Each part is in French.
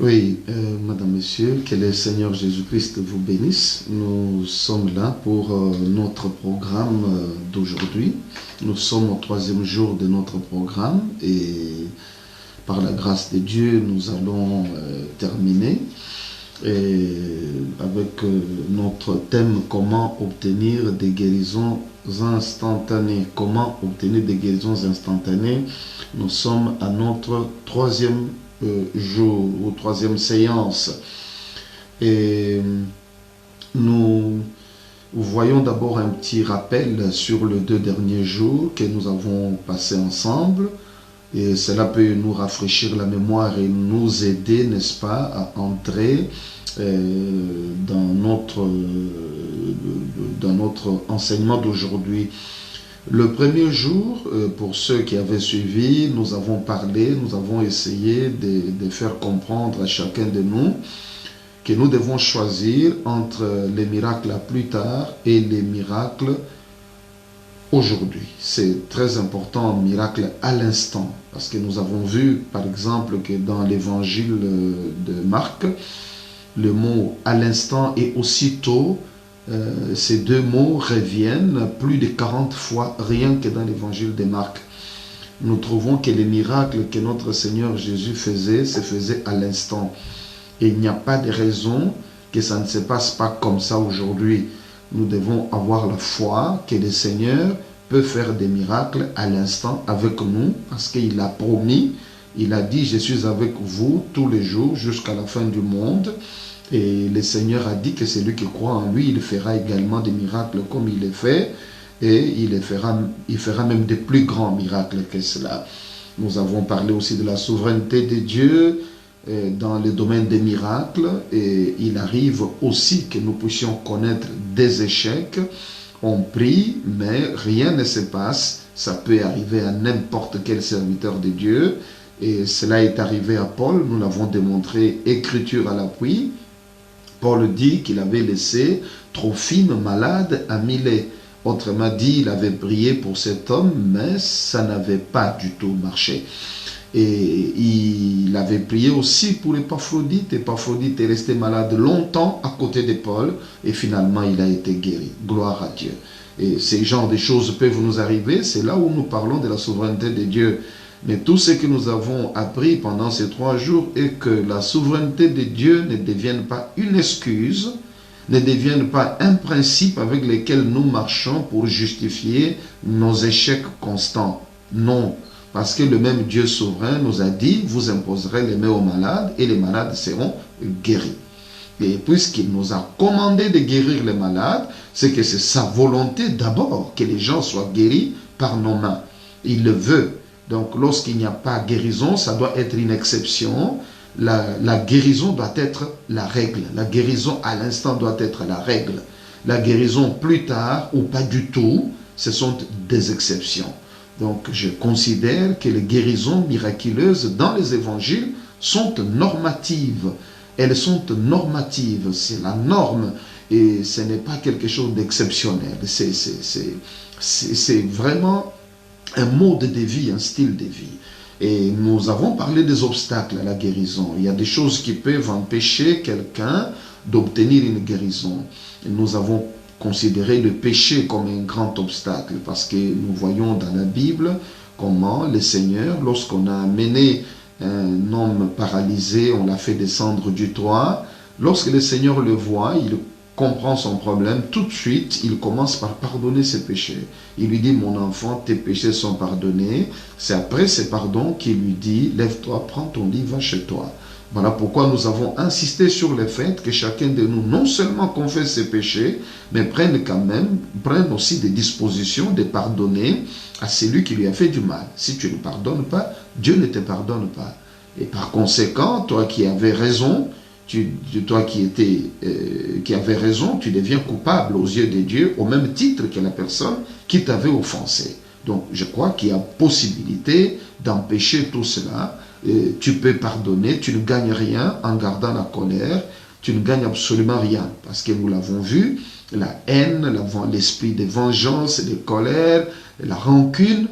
Oui, Madame, Monsieur, que le Seigneur Jésus-Christ vous bénisse. Nous sommes là pour notre programme d'aujourd'hui. Nous sommes au troisième jour de notre programme et par la grâce de Dieu, nous allons terminer avec notre thème comment obtenir des guérisons instantanées. Comment obtenir des guérisons instantanées. Nous sommes à notre troisième jour ou troisième séance. Et nous voyons d'abord un petit rappel sur les 2 derniers jours que nous avons passés ensemble. Et cela peut nous rafraîchir la mémoire et nous aider, n'est-ce pas, à entrer dans notre enseignement d'aujourd'hui. Le premier jour, pour ceux qui avaient suivi, nous avons parlé, nous avons essayé de faire comprendre à chacun de nous que nous devons choisir entre les miracles à plus tard et les miracles aujourd'hui. C'est très important, miracle à l'instant, parce que nous avons vu, par exemple, que dans l'évangile de Marc, le mot à l'instant et aussitôt, ces 2 mots reviennent plus de 40 fois, rien que dans l'évangile de Marc. Nous trouvons que les miracles que notre Seigneur Jésus faisait, se faisaient à l'instant. Et il n'y a pas de raison que ça ne se passe pas comme ça aujourd'hui. Nous devons avoir la foi que le Seigneur peut faire des miracles à l'instant avec nous, parce qu'il a promis, il a dit, je suis avec vous tous les jours jusqu'à la fin du monde. Et le Seigneur a dit que celui qui croit en lui, il fera également des miracles comme il les fait, et il fera même des plus grands miracles que cela. Nous avons parlé aussi de la souveraineté de Dieu dans le domaine des miracles, et il arrive aussi que nous puissions connaître des échecs. On prie, mais rien ne se passe. Ça peut arriver à n'importe quel serviteur de Dieu, et cela est arrivé à Paul, nous l'avons démontré, écriture à l'appui. Paul dit qu'il avait laissé Trophime malade à Milet. Autrement dit, il avait prié pour cet homme, mais ça n'avait pas du tout marché. Et il avait prié aussi pour Épaphrodite. Épaphrodite est resté malade longtemps à côté de Paul, et finalement il a été guéri. Gloire à Dieu. Et ces genres de choses peuvent nous arriver, c'est là où nous parlons de la souveraineté de Dieu. Mais tout ce que nous avons appris pendant ces 3 jours est que la souveraineté de Dieu ne devienne pas une excuse, ne devienne pas un principe avec lequel nous marchons pour justifier nos échecs constants. Non, parce que le même Dieu souverain nous a dit, vous imposerez les mains aux malades et les malades seront guéris. Et puisqu'il nous a commandé de guérir les malades, c'est que c'est sa volonté d'abord que les gens soient guéris par nos mains. Il le veut. Donc, lorsqu'il n'y a pas guérison, ça doit être une exception. La guérison doit être la règle. La guérison à l'instant doit être la règle. La guérison plus tard ou pas du tout, ce sont des exceptions. Donc, je considère que les guérisons miraculeuses dans les évangiles sont normatives. Elles sont normatives, c'est la norme et ce n'est pas quelque chose d'exceptionnel. C'est vraiment un mode de vie, un style de vie. Et nous avons parlé des obstacles à la guérison. Il y a des choses qui peuvent empêcher quelqu'un d'obtenir une guérison. Et nous avons considéré le péché comme un grand obstacle parce que nous voyons dans la Bible comment le Seigneur, lorsqu'on a amené un homme paralysé, on l'a fait descendre du toit, lorsque le Seigneur le voit, il comprend son problème, tout de suite, il commence par pardonner ses péchés. Il lui dit, mon enfant, tes péchés sont pardonnés. C'est après ces pardons qu'il lui dit, lève-toi, prends ton lit, va chez toi. Voilà pourquoi nous avons insisté sur le fait que chacun de nous, non seulement confesse ses péchés, mais prenne aussi des dispositions de pardonner à celui qui lui a fait du mal. Si tu ne pardonnes pas, Dieu ne te pardonne pas. Et par conséquent, toi qui avais raison, tu deviens coupable aux yeux de Dieu au même titre que la personne qui t'avait offensé. Donc, je crois qu'il y a possibilité d'empêcher tout cela. Tu peux pardonner, tu ne gagnes rien en gardant la colère, tu ne gagnes absolument rien. Parce que nous l'avons vu, la haine, l'esprit de vengeance, de colère, la rancune,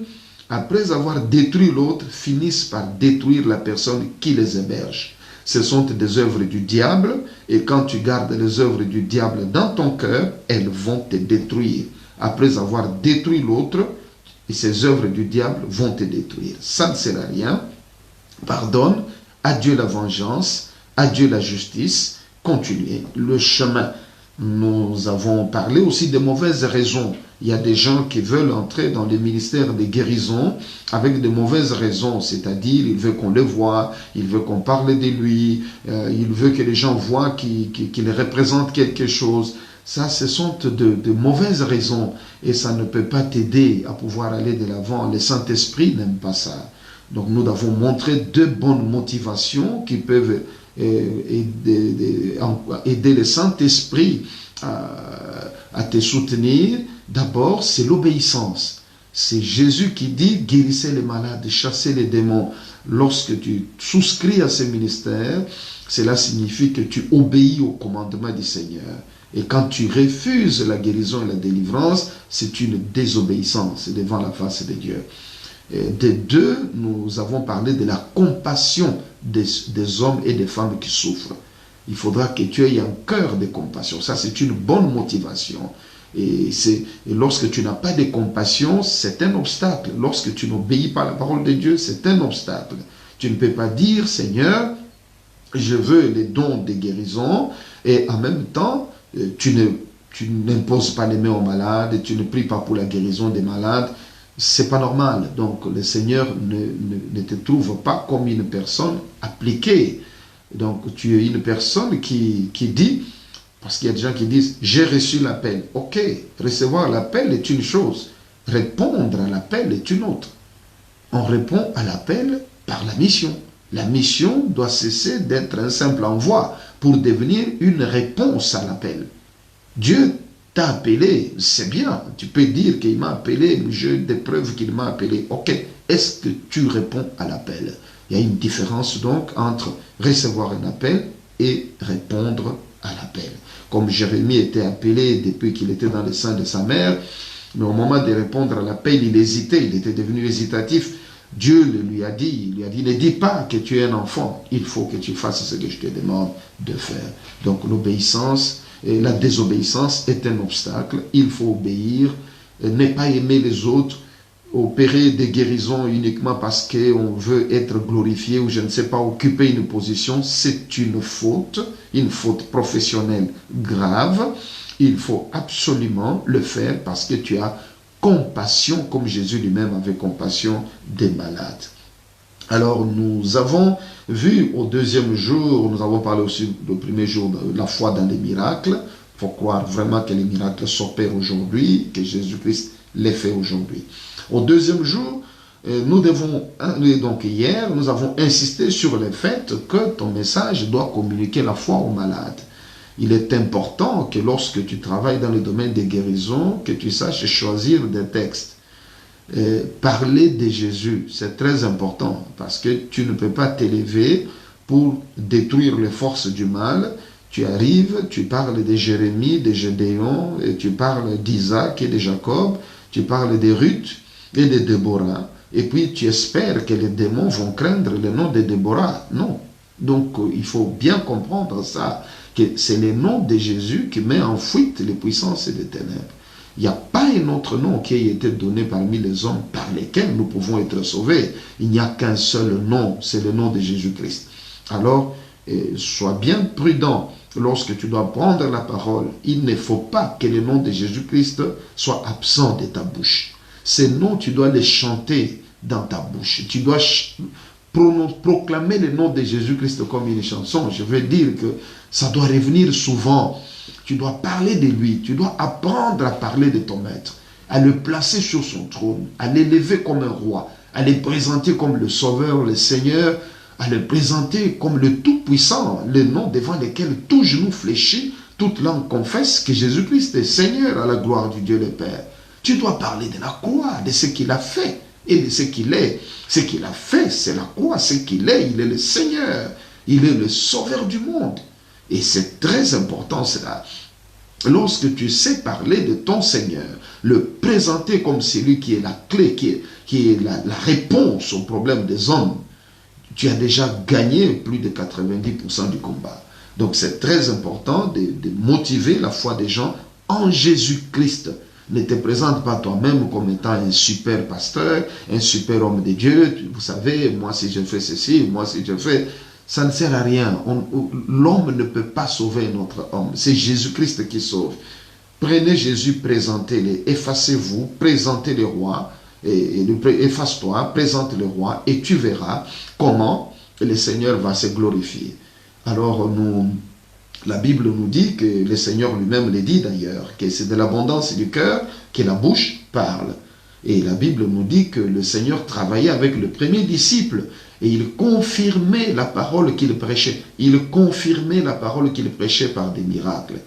après avoir détruit l'autre, finissent par détruire la personne qui les héberge. Ce sont des œuvres du diable, et quand tu gardes les œuvres du diable dans ton cœur, elles vont te détruire. Après avoir détruit l'autre, et ces œuvres du diable vont te détruire. Ça ne sert à rien. Pardonne, à Dieu la vengeance, à Dieu la justice, continuez le chemin. Nous avons parlé aussi de mauvaises raisons. Il y a des gens qui veulent entrer dans le ministère des guérisons avec de mauvaises raisons, c'est-à-dire il veut qu'on le voie, il veut qu'on parle de lui, il veut que les gens voient qu'il représente quelque chose. Ça, ce sont de mauvaises raisons et ça ne peut pas t'aider à pouvoir aller de l'avant. Le Saint-Esprit n'aime pas ça. Donc nous avons montré deux bonnes motivations qui peuvent aider le Saint-Esprit à te soutenir. D'abord, c'est l'obéissance. C'est Jésus qui dit « guérissez les malades, chassez les démons ». Lorsque tu souscris à ce ministère, cela signifie que tu obéis au commandement du Seigneur. Et quand tu refuses la guérison et la délivrance, c'est une désobéissance devant la face de Dieu. Des deux, nous avons parlé de la compassion des hommes et des femmes qui souffrent. Il faudra que tu aies un cœur de compassion. Ça, c'est une bonne motivation. Et lorsque tu n'as pas de compassion, c'est un obstacle. Lorsque tu n'obéis pas à la parole de Dieu, c'est un obstacle. Tu ne peux pas dire, Seigneur, je veux les dons de guérison, et en même temps, tu n'imposes pas les mains aux malades, tu ne pries pas pour la guérison des malades. C'est pas normal. Donc le Seigneur ne te trouve pas comme une personne appliquée. Donc tu es une personne qui dit, parce qu'il y a des gens qui disent, j'ai reçu l'appel. Ok, recevoir l'appel est une chose, répondre à l'appel est une autre. On répond à l'appel par la mission. La mission doit cesser d'être un simple envoi pour devenir une réponse à l'appel. Dieu t'a appelé, c'est bien, tu peux dire qu'il m'a appelé, j'ai des preuves qu'il m'a appelé. Ok, est-ce que tu réponds à l'appel? Il y a une différence donc entre recevoir un appel et répondre à l'appel. Comme Jérémie était appelé depuis qu'il était dans le sein de sa mère, mais au moment de répondre à l'appel, il hésitait, il était devenu hésitatif. Dieu lui a dit, ne dis pas que tu es un enfant, il faut que tu fasses ce que je te demande de faire. Donc l'obéissance, et la désobéissance est un obstacle, il faut obéir, ne pas aimer les autres, opérer des guérisons uniquement parce qu'on veut être glorifié ou je ne sais pas, occuper une position, c'est une faute professionnelle grave. Il faut absolument le faire parce que tu as compassion, comme Jésus lui-même avait compassion des malades. Alors nous avons vu au deuxième jour, nous avons parlé aussi le premier jour de la foi dans les miracles. Il faut croire vraiment que les miracles s'opèrent aujourd'hui, que Jésus-Christ les fait aujourd'hui. Au deuxième jour, donc hier, nous avons insisté sur le fait que ton message doit communiquer la foi aux malades. Il est important que lorsque tu travailles dans le domaine des guérisons, que tu saches choisir des textes. Parler de Jésus, c'est très important parce que tu ne peux pas t'élever pour détruire les forces du mal. Tu arrives, tu parles de Jérémie, de Gédéon, et tu parles d'Isaac et de Jacob, tu parles de Ruth et de Déborah, et puis tu espères que les démons vont craindre le nom de Déborah. Non. Donc il faut bien comprendre ça, que c'est le nom de Jésus qui met en fuite les puissances des ténèbres. Il n'y a pas un autre nom qui ait été donné parmi les hommes par lesquels nous pouvons être sauvés. Il n'y a qu'un seul nom, c'est le nom de Jésus-Christ. Alors, sois bien prudent lorsque tu dois prendre la parole. Il ne faut pas que le nom de Jésus-Christ soit absent de ta bouche. Ces noms, tu dois les chanter dans ta bouche. Tu dois proclamer le nom de Jésus-Christ comme une chanson. Je veux dire que ça doit revenir souvent. Tu dois parler de lui. Tu dois apprendre à parler de ton maître, à le placer sur son trône, à l'élever comme un roi, à le présenter comme le Sauveur, le Seigneur, à le présenter comme le Tout-Puissant, le nom devant lequel tout genou fléchit, toute langue confesse que Jésus-Christ est Seigneur à la gloire du Dieu le Père. Tu dois parler de la croix, de ce qu'il a fait et de ce qu'il est. Ce qu'il a fait, c'est la croix. Ce qu'il est, il est le Seigneur. Il est le Sauveur du monde. Et c'est très important cela. Lorsque tu sais parler de ton Seigneur, le présenter comme celui qui est la clé, qui est la réponse aux problèmes des hommes, tu as déjà gagné plus de 90% du combat. Donc c'est très important de motiver la foi des gens en Jésus-Christ. Ne te présente pas toi-même comme étant un super pasteur, un super homme de Dieu. Vous savez, moi si je fais ceci, moi si je fais... Ça ne sert à rien. L'homme ne peut pas sauver notre homme. C'est Jésus-Christ qui sauve. Prenez Jésus, présentez-le, effacez-vous, présentez le roi, efface-toi, présente le roi, et tu verras comment le Seigneur va se glorifier. Alors, la Bible nous dit que le Seigneur lui-même le dit d'ailleurs, que c'est de l'abondance du cœur que la bouche parle. Et la Bible nous dit que le Seigneur travaillait avec le premier disciple et il confirmait la parole qu'il prêchait. Il confirmait la parole qu'il prêchait par des miracles.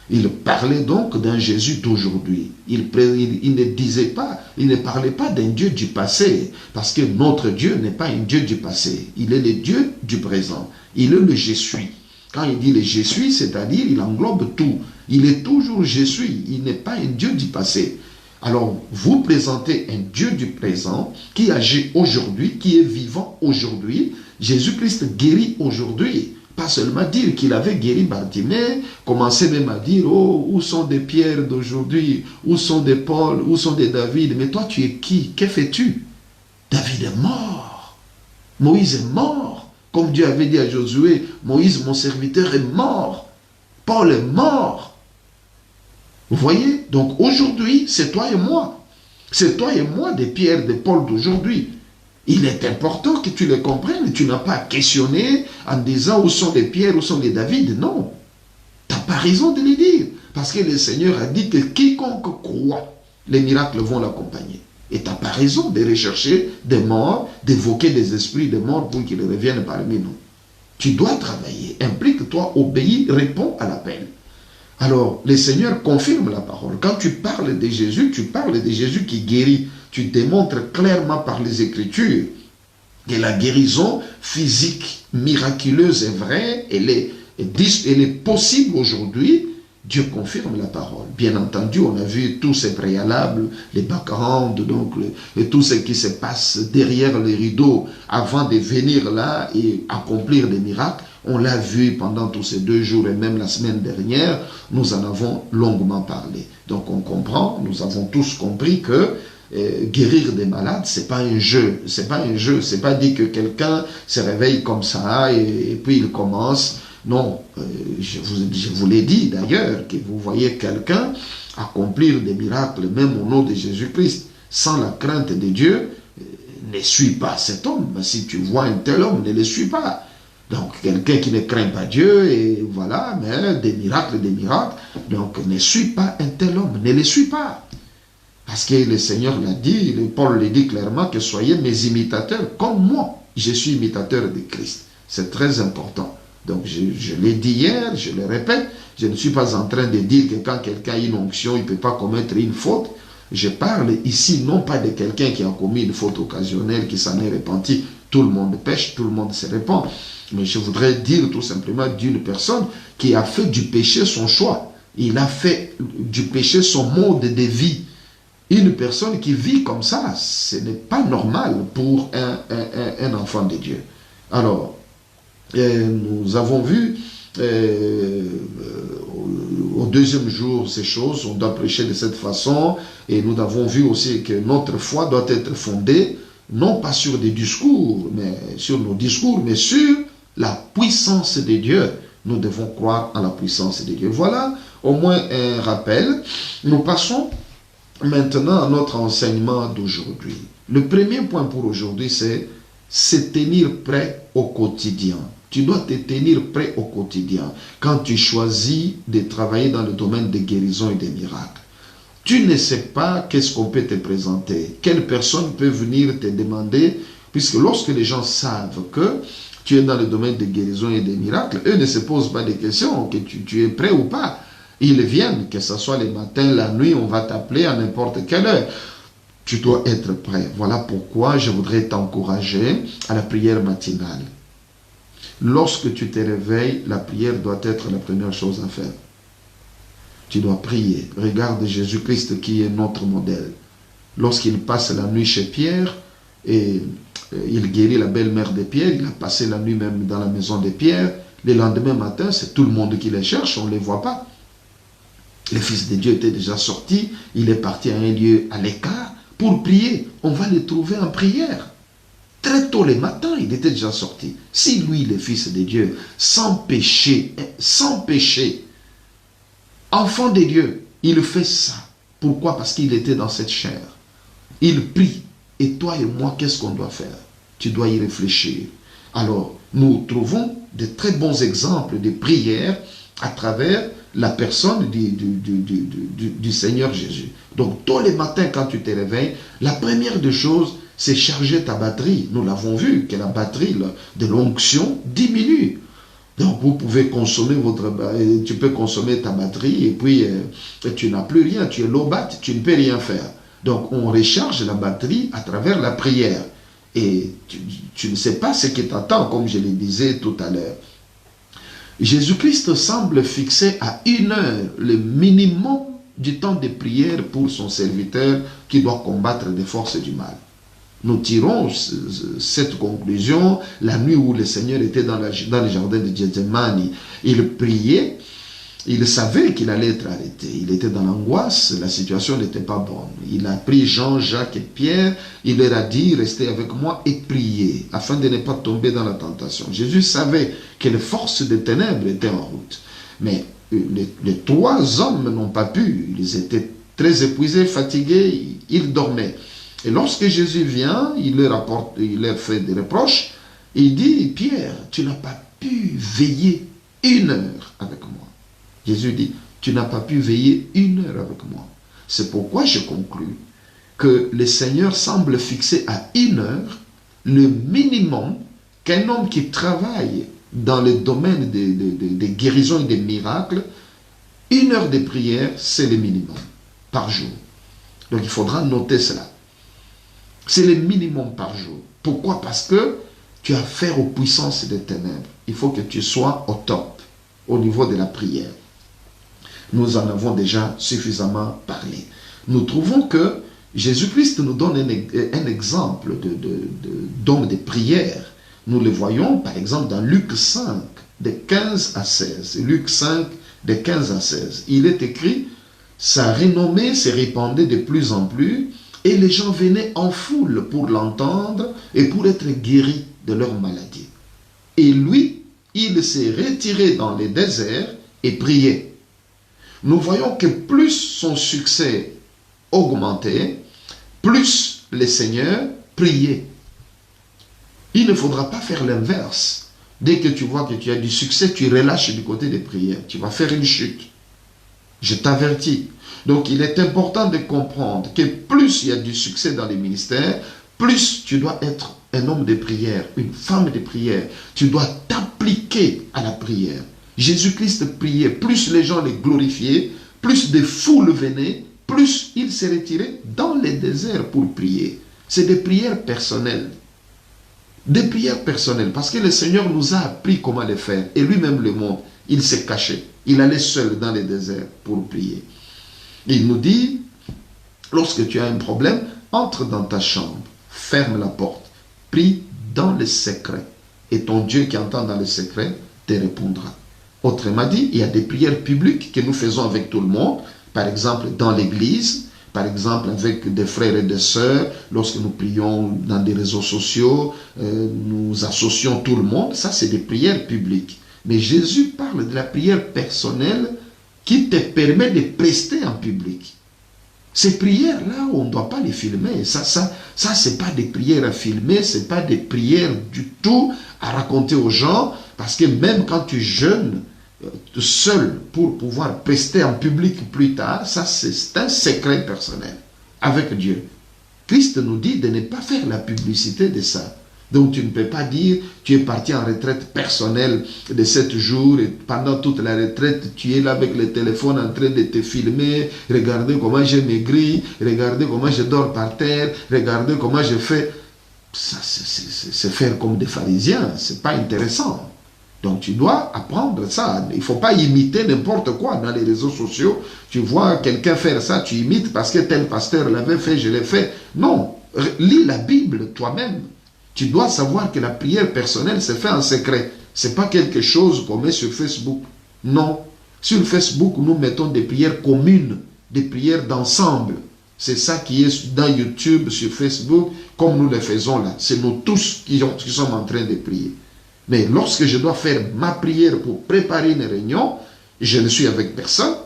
Il parlait donc d'un Jésus d'aujourd'hui. Il ne disait pas, il ne parlait pas d'un Dieu du passé, parce que notre Dieu n'est pas un Dieu du passé. Il est le Dieu du présent. Il est le je suis. Quand il dit le je suis, c'est-à-dire il englobe tout. Il est toujours je suis. Il n'est pas un Dieu du passé. Alors, vous présentez un Dieu du présent qui agit aujourd'hui, qui est vivant aujourd'hui. Jésus-Christ guérit aujourd'hui. Pas seulement dire qu'il avait guéri Bartimée, commencer même à dire, oh, où sont des Pierre d'aujourd'hui, où sont des Paul, où sont des David, mais toi tu es qui? Que fais-tu? David est mort. Moïse est mort. Comme Dieu avait dit à Josué, Moïse, mon serviteur, est mort. Paul est mort. Vous voyez? Donc aujourd'hui, c'est toi et moi. C'est toi et moi des Pierre, des Paul d'aujourd'hui. Il est important que tu le comprennes. Tu n'as pas à questionner en disant où sont les Pierre, où sont les David. Non. Tu n'as pas raison de le dire. Parce que le Seigneur a dit que quiconque croit, les miracles vont l'accompagner. Et tu n'as pas raison de rechercher des morts, d'évoquer des esprits de morts pour qu'ils reviennent parmi nous. Tu dois travailler. Implique-toi, obéis, réponds à l'appel. Alors, le Seigneur confirme la parole. Quand tu parles de Jésus, tu parles de Jésus qui guérit. Tu démontres clairement par les Écritures que la guérison physique, miraculeuse est vraie, elle est possible aujourd'hui. Dieu confirme la parole. Bien entendu, on a vu tous ces préalables, les backgrounds, donc tout ce qui se passe derrière les rideaux avant de venir là et accomplir des miracles. On l'a vu pendant tous ces 2 jours et même la semaine dernière, nous en avons longuement parlé. Donc on comprend, nous avons tous compris que guérir des malades, c'est pas un jeu, c'est pas un jeu, c'est pas dit que quelqu'un se réveille comme ça et puis il commence. Non, je vous l'ai dit d'ailleurs, que vous voyez quelqu'un accomplir des miracles, même au nom de Jésus-Christ, sans la crainte de Dieu, ne suis pas cet homme. Si tu vois un tel homme, ne le suis pas. Donc, quelqu'un qui ne craint pas Dieu, et voilà, mais des miracles, donc ne suis pas un tel homme, ne le suis pas. Parce que le Seigneur l'a dit, Paul le dit clairement, que soyez mes imitateurs comme moi. Je suis imitateur de Christ. C'est très important. Donc, je l'ai dit hier, je le répète, je ne suis pas en train de dire que quand quelqu'un a une onction, il ne peut pas commettre une faute. Je parle ici non pas de quelqu'un qui a commis une faute occasionnelle, qui s'en est repenti. Tout le monde pêche, tout le monde se répand. Mais je voudrais dire tout simplement d'une personne qui a fait du péché son choix. Il a fait du péché son mode de vie. Une personne qui vit comme ça, ce n'est pas normal pour un enfant de Dieu. Alors, nous avons vu au 2e jour ces choses, on doit prêcher de cette façon, et nous avons vu aussi que notre foi doit être fondée, non pas sur des discours, mais sur nos discours, mais sur la puissance de Dieu. Nous devons croire en la puissance de Dieu. Voilà au moins un rappel. Nous passons maintenant à notre enseignement d'aujourd'hui. Le premier point pour aujourd'hui, c'est se tenir prêt au quotidien. Tu dois te tenir prêt au quotidien quand tu choisis de travailler dans le domaine des guérisons et des miracles. Tu ne sais pas qu'est-ce qu'on peut te présenter. Quelle personne peut venir te demander, puisque lorsque les gens savent que tu es dans le domaine des guérisons et des miracles, eux ne se posent pas de questions, que tu es prêt ou pas. Ils viennent, que ce soit le matin, la nuit, on va t'appeler à n'importe quelle heure. Tu dois être prêt. Voilà pourquoi je voudrais t'encourager à la prière matinale. Lorsque tu te réveilles, la prière doit être la première chose à faire. Tu dois prier. Regarde Jésus-Christ qui est notre modèle. Lorsqu'il passe la nuit chez Pierre, et il guérit la belle-mère de Pierre, il a passé la nuit même dans la maison de Pierre. Le lendemain matin, c'est tout le monde qui les cherche, on ne les voit pas. Le Fils de Dieu était déjà sorti, il est parti à un lieu à l'écart pour prier. On va le trouver en prière. Très tôt le matin, il était déjà sorti. Si lui, le Fils de Dieu, sans péché, enfant de Dieu, il fait ça. Pourquoi? Parce qu'il était dans cette chair. Il prie. Et toi et moi, qu'est-ce qu'on doit faire? Tu dois y réfléchir. Alors, nous trouvons de très bons exemples de prières à travers la personne du Seigneur Jésus. Donc, tôt le matin, quand tu te réveilles, la première des choses, c'est charger ta batterie. Nous l'avons vu, que la batterie de l'onction diminue. Donc, vous pouvez consommer tu peux consommer ta batterie et puis tu n'as plus rien, tu es low bat, tu ne peux rien faire. Donc, on recharge la batterie à travers la prière. Et tu ne sais pas ce qui t'attend, comme je le disais tout à l'heure. Jésus-Christ semble fixer à 1 heure le minimum du temps de prière pour son serviteur qui doit combattre les forces du mal. Nous tirons cette conclusion la nuit où le Seigneur était dans le jardin de Gethsémani. Il priait, il savait qu'il allait être arrêté. Il était dans l'angoisse, la situation n'était pas bonne. Il a pris Jean, Jacques et Pierre, il leur a dit, restez avec moi et priez, afin de ne pas tomber dans la tentation. Jésus savait que les forces des ténèbres étaient en route. Mais les 3 hommes n'ont pas pu, ils étaient très épuisés, fatigués, ils dormaient. Et lorsque Jésus vient, il leur fait des reproches, il dit, Pierre, tu n'as pas pu veiller 1 heure avec moi. Jésus dit, tu n'as pas pu veiller 1 heure avec moi. C'est pourquoi je conclus que le Seigneur semble fixer à 1 heure le minimum qu'un homme qui travaille dans le domaine des guérisons et des miracles, 1 heure de prière, c'est le minimum par jour. Donc il faudra noter cela. C'est le minimum par jour. Pourquoi? Parce que tu as affaire aux puissances des ténèbres. Il faut que tu sois au top, au niveau de la prière. Nous en avons déjà suffisamment parlé. Nous trouvons que Jésus-Christ nous donne un exemple d'homme de prière. Nous le voyons par exemple dans Luc 5, de 15 à 16. Luc 5, de 15 à 16. Il est écrit, sa renommée se répandait de plus en plus et les gens venaient en foule pour l'entendre et pour être guéris de leur maladie. Et lui, il s'est retiré dans les déserts et priait. Nous voyons que plus son succès augmentait, plus le Seigneur priait. Il ne faudra pas faire l'inverse. Dès que tu vois que tu as du succès, tu relâches du côté des prières. Tu vas faire une chute. Je t'avertis. Donc il est important de comprendre que plus il y a du succès dans les ministères, plus tu dois être un homme de prière, une femme de prière. Tu dois t'appliquer à la prière. Jésus-Christ priait, plus les gens les glorifiaient, plus des foules venaient, plus il s'est retiré dans les déserts pour prier. C'est des prières personnelles. Des prières personnelles, parce que le Seigneur nous a appris comment les faire. Et lui-même le montre. Il s'est caché. Il allait seul dans les déserts pour prier. Il nous dit, lorsque tu as un problème, entre dans ta chambre, ferme la porte, prie dans le secret. Et ton Dieu qui entend dans le secret te répondra. Autrement dit, il y a des prières publiques que nous faisons avec tout le monde, par exemple dans l'église, par exemple avec des frères et des sœurs, lorsque nous prions dans des réseaux sociaux, nous associons tout le monde, ça c'est des prières publiques. Mais Jésus parle de la prière personnelle qui te permet de prester en public. Ces prières-là, on ne doit pas les filmer. Ça c'est pas des prières à filmer, c'est pas des prières du tout à raconter aux gens, parce que même quand tu jeûnes seul pour pouvoir prester en public plus tard, ça c'est un secret personnel avec Dieu. Christ nous dit de ne pas faire la publicité de ça. Donc tu ne peux pas dire, tu es parti en retraite personnelle de 7 jours et pendant toute la retraite, tu es là avec le téléphone en train de te filmer, regardez comment j'ai maigri, regardez comment je dors par terre, regardez comment je fais. Ça, c'est faire comme des pharisiens, c'est pas intéressant. Donc tu dois apprendre ça. Il ne faut pas imiter n'importe quoi dans les réseaux sociaux. Tu vois quelqu'un faire ça, tu imites parce que tel pasteur l'avait fait, je l'ai fait. Non, lis la Bible toi-même. Tu dois savoir que la prière personnelle se fait en secret. Ce n'est pas quelque chose qu'on met sur Facebook. Non. Sur Facebook, nous mettons des prières communes, des prières d'ensemble. C'est ça qui est dans YouTube, sur Facebook, comme nous le faisons là. C'est nous tous qui sommes en train de prier. Mais lorsque je dois faire ma prière pour préparer une réunion, je ne suis avec personne.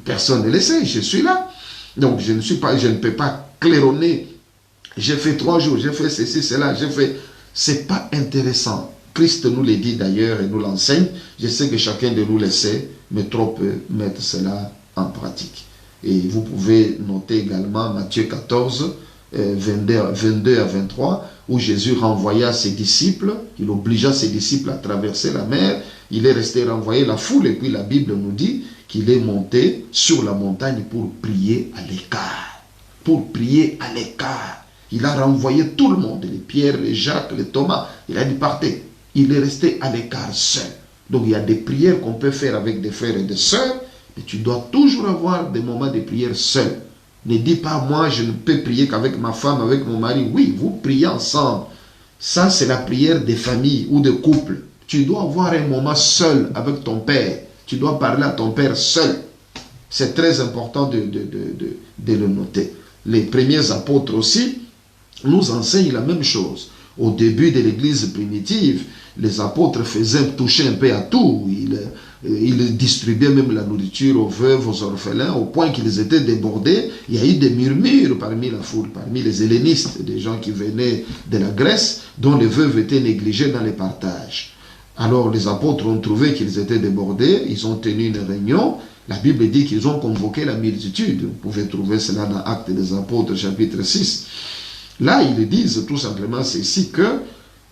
Personne ne le sait, je suis là. Donc je ne peux pas claironner. J'ai fait 3 jours, j'ai fait ceci, cela, j'ai fait... C'est pas intéressant. Christ nous le dit d'ailleurs et nous l'enseigne. Je sais que chacun de nous le sait, mais trop peu mettre cela en pratique. Et vous pouvez noter également Matthieu 14, 22 à 23, où Jésus renvoya ses disciples, il obligea ses disciples à traverser la mer, il est resté renvoyer la foule, et puis la Bible nous dit qu'il est monté sur la montagne pour prier à l'écart. Pour prier à l'écart. Il a renvoyé tout le monde, les Pierre, les Jacques, les Thomas, il a dit partez. Il est resté à l'écart seul. Donc il y a des prières qu'on peut faire avec des frères et des sœurs, mais tu dois toujours avoir des moments de prière seul. Ne dis pas, moi je ne peux prier qu'avec ma femme, avec mon mari. Oui, vous priez ensemble. Ça, c'est la prière des familles ou de couples. Tu dois avoir un moment seul avec ton père. Tu dois parler à ton père seul. C'est très important de le noter. Les premiers apôtres aussi nous enseignent la même chose. Au début de l'église primitive, les apôtres faisaient toucher un peu à tout. Ils distribuaient même la nourriture aux veuves, aux orphelins, au point qu'ils étaient débordés. Il y a eu des murmures parmi la foule, parmi les hellénistes, des gens qui venaient de la Grèce, dont les veuves étaient négligées dans les partages. Alors les apôtres ont trouvé qu'ils étaient débordés, ils ont tenu une réunion. La Bible dit qu'ils ont convoqué la multitude. Vous pouvez trouver cela dans Actes des Apôtres, chapitre 6. Là, ils disent tout simplement ceci que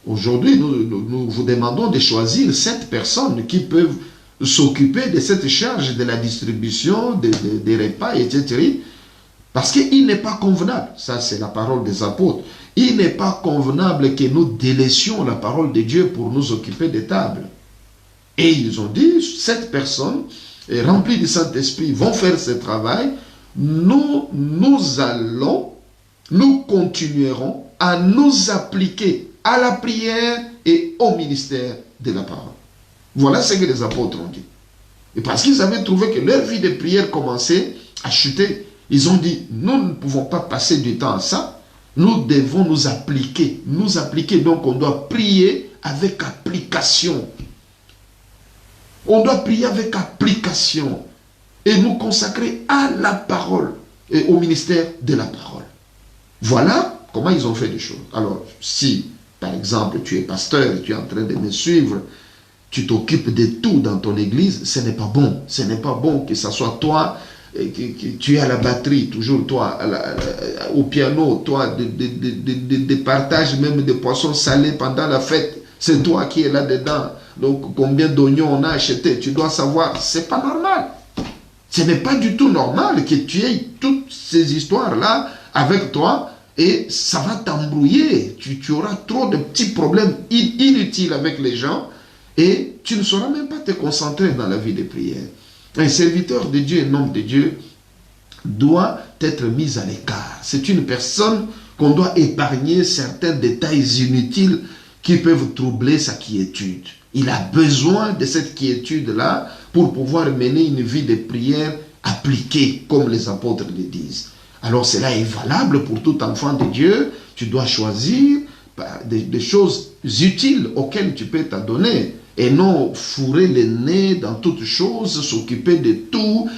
aujourd'hui, nous vous demandons de choisir 7 personnes qui peuvent s'occuper de cette charge de la distribution des repas, etc. Parce qu'il n'est pas convenable, ça c'est la parole des apôtres, il n'est pas convenable que nous délaissions la parole de Dieu pour nous occuper des tables. Et ils ont dit, 7 personnes remplies du Saint-Esprit vont faire ce travail, nous continuerons à nous appliquer à la prière et au ministère de la parole. Voilà ce que les apôtres ont dit. Et parce qu'ils avaient trouvé que leur vie de prière commençait à chuter, ils ont dit, nous ne pouvons pas passer du temps à ça, nous devons nous appliquer. Nous appliquer, donc on doit prier avec application. On doit prier avec application et nous consacrer à la parole et au ministère de la parole. Voilà comment ils ont fait les choses. Alors, si, par exemple, tu es pasteur et tu es en train de me suivre, tu t'occupes de tout dans ton église, ce n'est pas bon. Ce n'est pas bon que ce soit toi, que tu es à la batterie, toujours toi, au piano, toi, des partages même de poissons salés pendant la fête. C'est toi qui es là-dedans. Donc, combien d'oignons on a acheté, tu dois savoir, c'est pas normal. Ce n'est pas du tout normal que tu aies toutes ces histoires-là avec toi et ça va t'embrouiller. Tu auras trop de petits problèmes inutiles avec les gens et tu ne sauras même pas te concentrer dans la vie de prière. Un serviteur de Dieu, un homme de Dieu, doit être mis à l'écart. C'est une personne qu'on doit épargner certains détails inutiles qui peuvent troubler sa quiétude. Il a besoin de cette quiétude-là pour pouvoir mener une vie de prière appliquée, comme les apôtres le disent. Alors cela est valable pour tout enfant de Dieu. Tu dois choisir des choses utiles auxquelles tu peux t'adonner et non fourrer le nez dans toutes choses, s'occuper de tous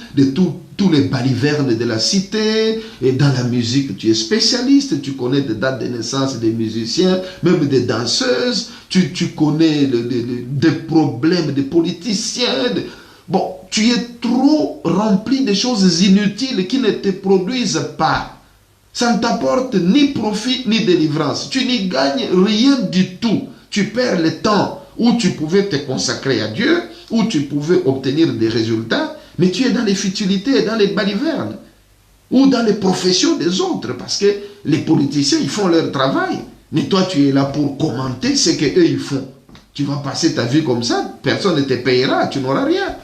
les balivernes de la cité. Et dans la musique, tu es spécialiste, tu connais des dates de naissance des musiciens, même des danseuses, tu connais des problèmes des politiciens. Bon, tu es trop rempli de choses inutiles qui ne te produisent pas. Ça ne t'apporte ni profit ni délivrance. Tu n'y gagnes rien du tout. Tu perds le temps où tu pouvais te consacrer à Dieu, où tu pouvais obtenir des résultats, mais tu es dans les futilités, dans les balivernes, ou dans les professions des autres, parce que les politiciens, ils font leur travail, mais toi, tu es là pour commenter ce qu'eux, ils font. Tu vas passer ta vie comme ça, personne ne te payera, tu n'auras rien.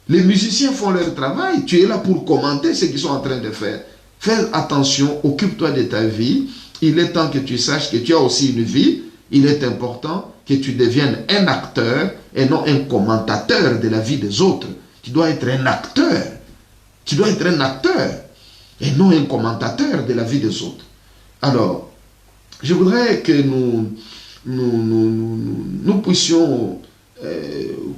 Les musiciens font leur travail, tu es là pour commenter ce qu'ils sont en train de faire. Fais attention, occupe-toi de ta vie, il est temps que tu saches que tu as aussi une vie, Il est important que tu deviennes un acteur et non un commentateur de la vie des autres. Tu dois être un acteur. Tu dois être un acteur et non un commentateur de la vie des autres. Alors, je voudrais que nous puissions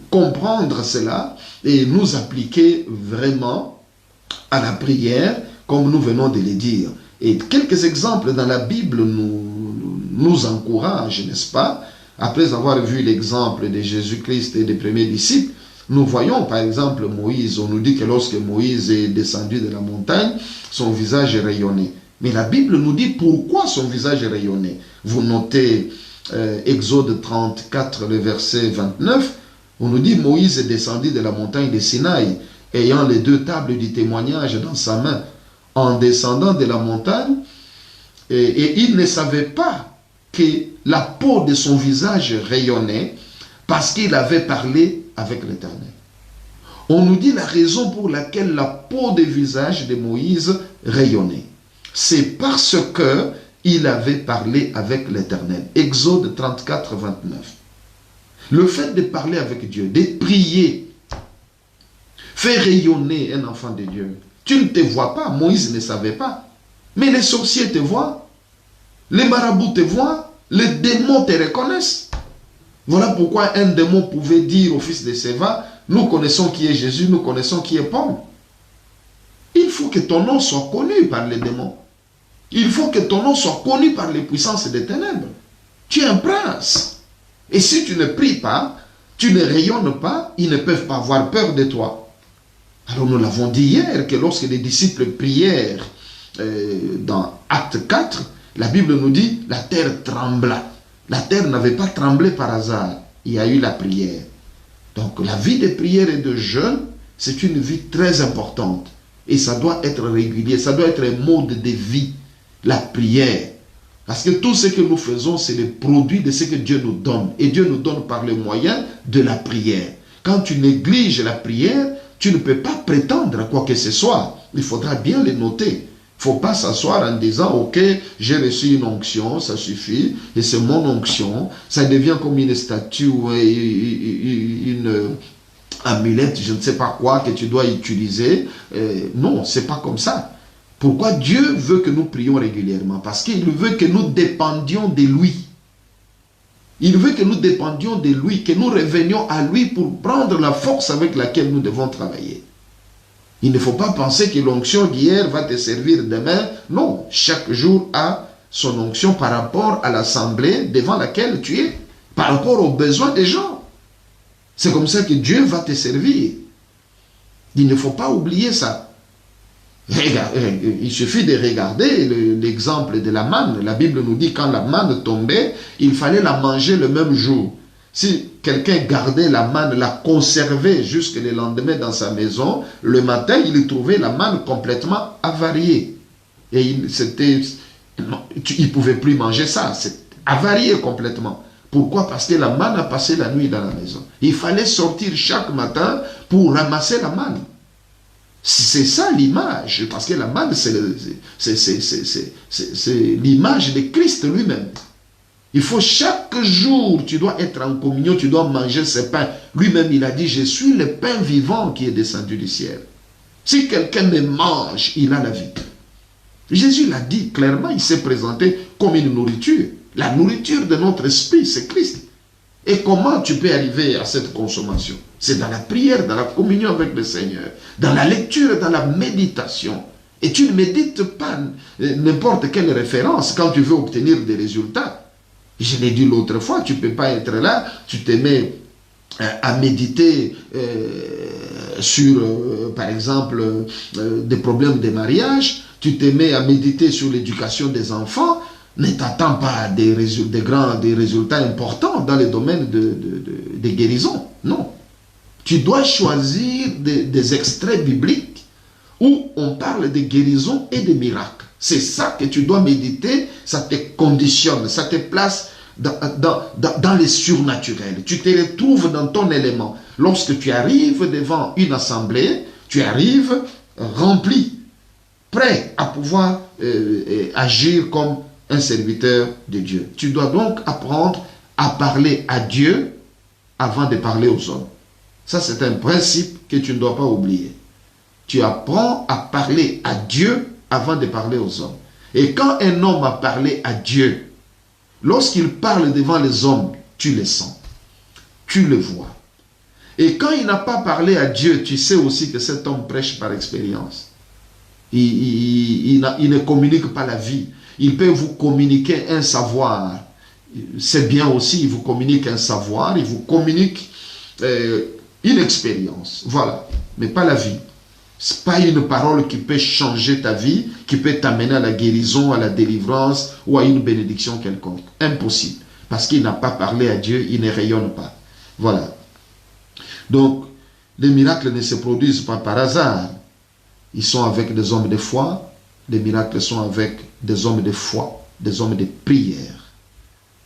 comprendre cela et nous appliquer vraiment à la prière comme nous venons de le dire. Et quelques exemples dans la Bible nous encouragent, n'est-ce pas? Après avoir vu l'exemple de Jésus-Christ et des premiers disciples, nous voyons par exemple Moïse. On nous dit que lorsque Moïse est descendu de la montagne, son visage rayonnait. Mais la Bible nous dit pourquoi son visage rayonnait. Vous notez Exode 34, le verset 29, on nous dit Moïse est descendu de la montagne de Sinaï, ayant les 2 tables du témoignage dans sa main, en descendant de la montagne, et il ne savait pas que la peau de son visage rayonnait parce qu'il avait parlé avec l'Éternel. On nous dit la raison pour laquelle la peau de visage de Moïse rayonnait. C'est parce que il avait parlé avec l'Éternel. Exode 34, 29. Le fait de parler avec Dieu, de prier, fait rayonner un enfant de Dieu. Tu ne te vois pas, Moïse ne savait pas. Mais les sorciers te voient, les marabouts te voient, les démons te reconnaissent. Voilà pourquoi un démon pouvait dire au fils de Séva, nous connaissons qui est Jésus, nous connaissons qui est Paul. Il faut que ton nom soit connu par les démons. Il faut que ton nom soit connu par les puissances des ténèbres. Tu es un prince. Et si tu ne pries pas, tu ne rayonnes pas, ils ne peuvent pas avoir peur de toi. Alors nous l'avons dit hier, que lorsque les disciples prièrent dans Acte 4, la Bible nous dit, la terre trembla. La terre n'avait pas tremblé par hasard. Il y a eu la prière. Donc la vie de prière et de jeûne, c'est une vie très importante. Et ça doit être régulier, ça doit être un mode de vie. La prière. Parce que tout ce que nous faisons, c'est le produit de ce que Dieu nous donne. Et Dieu nous donne par le moyen de la prière. Quand tu négliges la prière, tu ne peux pas prétendre à quoi que ce soit. Il faudra bien le noter. Il ne faut pas s'asseoir en disant, ok, j'ai reçu une onction, ça suffit, et c'est mon onction. Ça devient comme une statue ou une amulette, je ne sais pas quoi, que tu dois utiliser. Non, ce n'est pas comme ça. Pourquoi Dieu veut que nous prions régulièrement? Parce qu'il veut que nous dépendions de lui. Il veut que nous dépendions de lui, que nous revenions à lui pour prendre la force avec laquelle nous devons travailler. Il ne faut pas penser que l'onction d'hier va te servir demain. Non, chaque jour a son onction par rapport à l'assemblée devant laquelle tu es, par rapport aux besoins des gens. C'est comme ça que Dieu va te servir. Il ne faut pas oublier ça. Il suffit de regarder l'exemple de la manne. La Bible nous dit quand la manne tombait, il fallait la manger le même jour. Si quelqu'un gardait la manne, la conservait jusqu'au lendemain dans sa maison, le matin, il trouvait la manne complètement avariée. Et il ne pouvait plus manger ça. C'est avarié complètement. Pourquoi? Parce que la manne a passé la nuit dans la maison. Il fallait sortir chaque matin pour ramasser la manne. C'est ça l'image, parce que la manne, c'est l'image de Christ lui-même. Il faut chaque jour, tu dois être en communion, tu dois manger ce pain. Lui-même, il a dit, je suis le pain vivant qui est descendu du ciel. Si quelqu'un me mange, il a la vie. Jésus l'a dit clairement, il s'est présenté comme une nourriture. La nourriture de notre esprit, c'est Christ. Et comment tu peux arriver à cette consommation? C'est dans la prière, dans la communion avec le Seigneur, dans la lecture, dans la méditation. Et tu ne médites pas n'importe quelle référence quand tu veux obtenir des résultats. Je l'ai dit l'autre fois, tu ne peux pas être là, tu te mets à méditer sur, par exemple, des problèmes de mariage, tu te mets à méditer sur l'éducation des enfants, ne t'attends pas à des résultats importants dans le domaine de guérison. Non. Tu dois choisir des extraits bibliques où on parle de guérison et de miracles. C'est ça que tu dois méditer, ça te conditionne, ça te place dans les surnaturels. Tu te retrouves dans ton élément. Lorsque tu arrives devant une assemblée, tu arrives rempli, prêt à pouvoir agir comme un serviteur de Dieu. Tu dois donc apprendre à parler à Dieu avant de parler aux hommes. Ça, c'est un principe que tu ne dois pas oublier. Tu apprends à parler à Dieu avant de parler aux hommes. Et quand un homme a parlé à Dieu, lorsqu'il parle devant les hommes, tu le sens, tu le vois. Et quand il n'a pas parlé à Dieu, tu sais aussi que cet homme prêche par expérience. Il ne communique pas la vie. Il peut vous communiquer un savoir. C'est bien aussi, il vous communique un savoir, il vous communique une expérience. Voilà, mais pas la vie. Ce n'est pas une parole qui peut changer ta vie, qui peut t'amener à la guérison, à la délivrance ou à une bénédiction quelconque. Impossible. Parce qu'il n'a pas parlé à Dieu, il ne rayonne pas. Voilà. Donc, les miracles ne se produisent pas par hasard. Ils sont avec des hommes de foi. Les miracles sont avec des hommes de foi, des hommes de prière,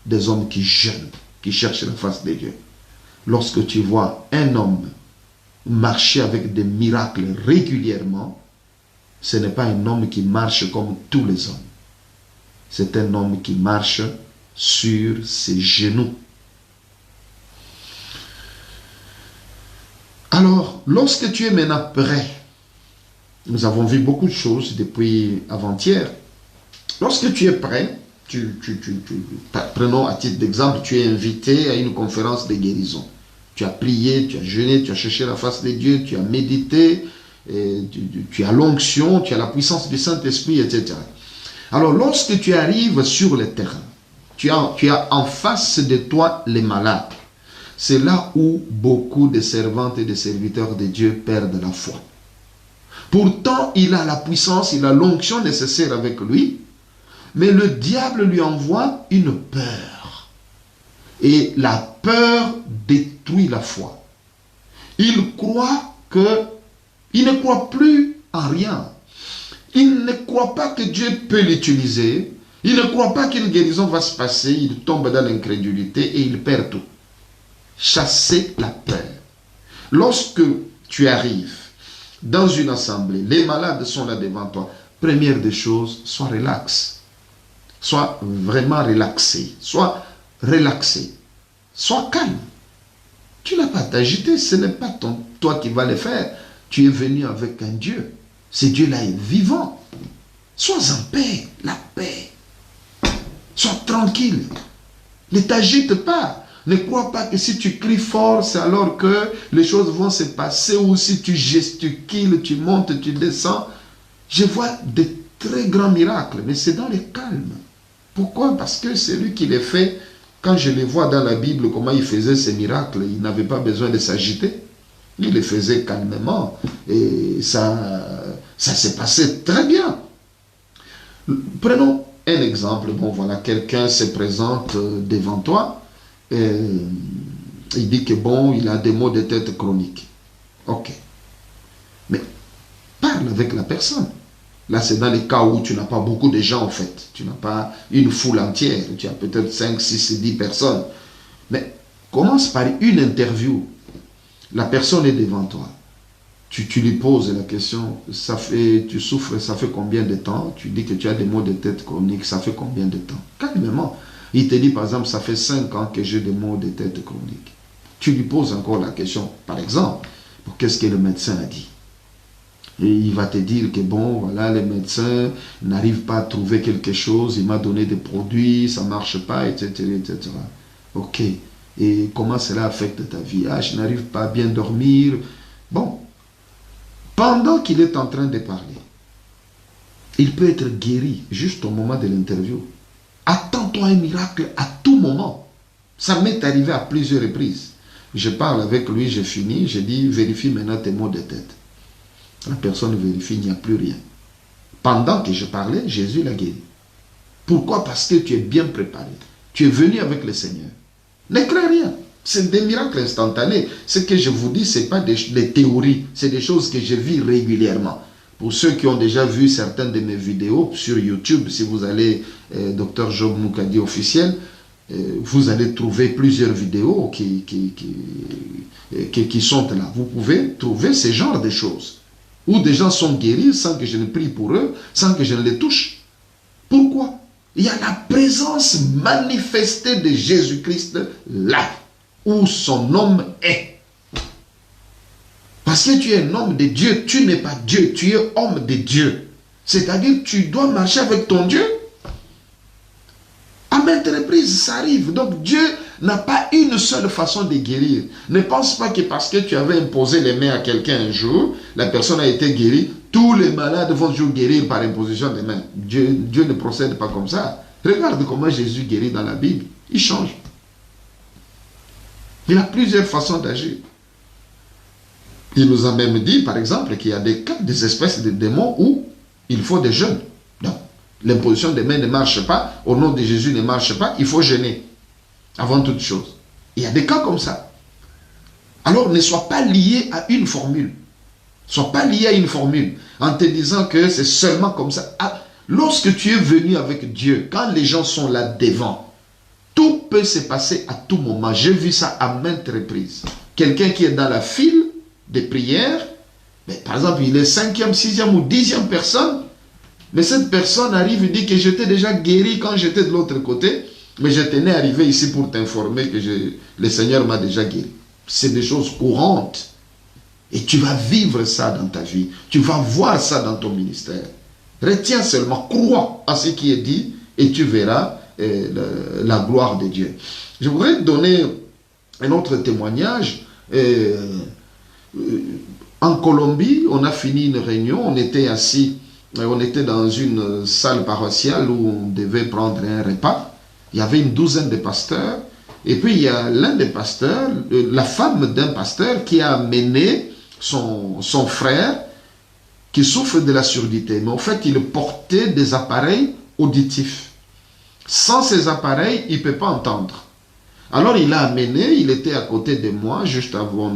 des hommes qui jeûnent, qui cherchent la face de Dieu. Lorsque tu vois un homme marcher avec des miracles régulièrement, ce n'est pas un homme qui marche comme tous les hommes. C'est un homme qui marche sur ses genoux. Alors, lorsque tu es maintenant prêt, nous avons vu beaucoup de choses depuis avant-hier. Lorsque tu es prêt, prenons à titre d'exemple, tu es invité à une conférence de guérison. Tu as prié, tu as jeûné, tu as cherché la face de Dieu, tu as médité, tu as l'onction, tu as la puissance du Saint-Esprit, etc. Alors, lorsque tu arrives sur le terrain, tu as en face de toi les malades. C'est là où beaucoup de servantes et de serviteurs de Dieu perdent la foi. Pourtant, il a la puissance, il a l'onction nécessaire avec lui, mais le diable lui envoie une peur. Et la peur détruit la foi. Il ne croit plus en rien. Il ne croit pas que Dieu peut l'utiliser. Il ne croit pas qu'une guérison va se passer. Il tombe dans l'incrédulité et il perd tout. Chasser la peur. Lorsque tu arrives dans une assemblée, les malades sont là devant toi. Première des choses, sois relax. Sois vraiment relaxé. Sois relaxé. Sois calme. Tu n'as pas à t'agiter. Ce n'est pas toi qui vas le faire. Tu es venu avec un Dieu. Ce Dieu-là est vivant. Sois en paix. La paix. Sois tranquille. Ne t'agite pas. Ne crois pas que si tu cries fort, c'est alors que les choses vont se passer, ou si tu gesticules, tu montes, tu descends. Je vois de très grands miracles, mais c'est dans le calme. Pourquoi? Parce que c'est lui qui les fait. Quand je les vois dans la Bible, comment il faisait ces miracles, il n'avait pas besoin de s'agiter. Il les faisait calmement. Et ça s'est passé très bien. Prenons un exemple. Bon, voilà, quelqu'un se présente devant toi. Il dit que bon, il a des maux de tête chroniques. Ok. Mais parle avec la personne. Là, c'est dans les cas où tu n'as pas beaucoup de gens, en fait. Tu n'as pas une foule entière. Tu as peut-être 5, 6, 10 personnes. Mais commence par une interview. La personne est devant toi. Tu lui poses la question, tu souffres, ça fait combien de temps? Tu dis que tu as des maux de tête chroniques, ça fait combien de temps? Calmement. Il te dit, par exemple, ça fait 5 ans que j'ai des maux de tête chroniques. Tu lui poses encore la question, par exemple, qu'est-ce que le médecin a dit? Et il va te dire que bon, voilà, les médecins n'arrivent pas à trouver quelque chose, il m'a donné des produits, ça ne marche pas, etc., etc. Ok. Et comment cela affecte ta vie? Ah, je n'arrive pas à bien dormir. Bon. Pendant qu'il est en train de parler, il peut être guéri juste au moment de l'interview. Attends-toi un miracle à tout moment. Ça m'est arrivé à plusieurs reprises. Je parle avec lui, j'ai fini, je dis, vérifie maintenant tes maux de tête. La personne vérifie, il n'y a plus rien. Pendant que je parlais, Jésus l'a guéri. Pourquoi? Parce que tu es bien préparé. Tu es venu avec le Seigneur. Ne crains rien. C'est des miracles instantanés. Ce que je vous dis, ce n'est pas des théories. C'est des choses que je vis régulièrement. Pour ceux qui ont déjà vu certaines de mes vidéos sur YouTube, si vous allez Dr Job Moukadi officiel, vous allez trouver plusieurs vidéos qui sont là. Vous pouvez trouver ce genre de choses. Où des gens sont guéris sans que je ne prie pour eux, sans que je ne les touche. Pourquoi? Il y a la présence manifestée de Jésus-Christ là où son nom est. Parce que tu es un homme de Dieu, tu n'es pas Dieu, tu es homme de Dieu. C'est-à-dire tu dois marcher avec ton Dieu. À maintes reprises, ça arrive. Donc Dieu n'a pas une seule façon de guérir. Ne pense pas que parce que tu avais imposé les mains à quelqu'un un jour, la personne a été guérie, tous les malades vont toujours guérir par imposition des mains. Dieu ne procède pas comme ça. Regarde comment Jésus guérit dans la Bible. Il change. Il a plusieurs façons d'agir. Il nous a même dit, par exemple, qu'il y a des cas, des espèces de démons où il faut des jeûnes. Donc, l'imposition des mains ne marche pas, au nom de Jésus ne marche pas, il faut jeûner. Avant toute chose. Il y a des cas comme ça. Alors, ne sois pas lié à une formule. Ne sois pas lié à une formule en te disant que c'est seulement comme ça. Ah, lorsque tu es venu avec Dieu, quand les gens sont là devant, tout peut se passer à tout moment. J'ai vu ça à maintes reprises. Quelqu'un qui est dans la file des prières, mais par exemple, il est 5e, 6e ou 10e personne, mais cette personne arrive et dit que j'étais déjà guéri quand j'étais de l'autre côté, mais je tenais à arriver ici pour t'informer que le Seigneur m'a déjà guéri. C'est des choses courantes. Et tu vas vivre ça dans ta vie. Tu vas voir ça dans ton ministère. Retiens seulement, crois à ce qui est dit et tu verras la gloire de Dieu. Je voudrais donner un autre témoignage. En Colombie, on a fini une réunion, on était assis, on était dans une salle paroissiale où on devait prendre un repas. Il y avait une douzaine de pasteurs, et puis il y a l'un des pasteurs, la femme d'un pasteur qui a amené son frère qui souffre de la surdité. Mais en fait, il portait des appareils auditifs. Sans ces appareils, il ne peut pas entendre. Alors il l'a amené, il était à côté de moi, juste avant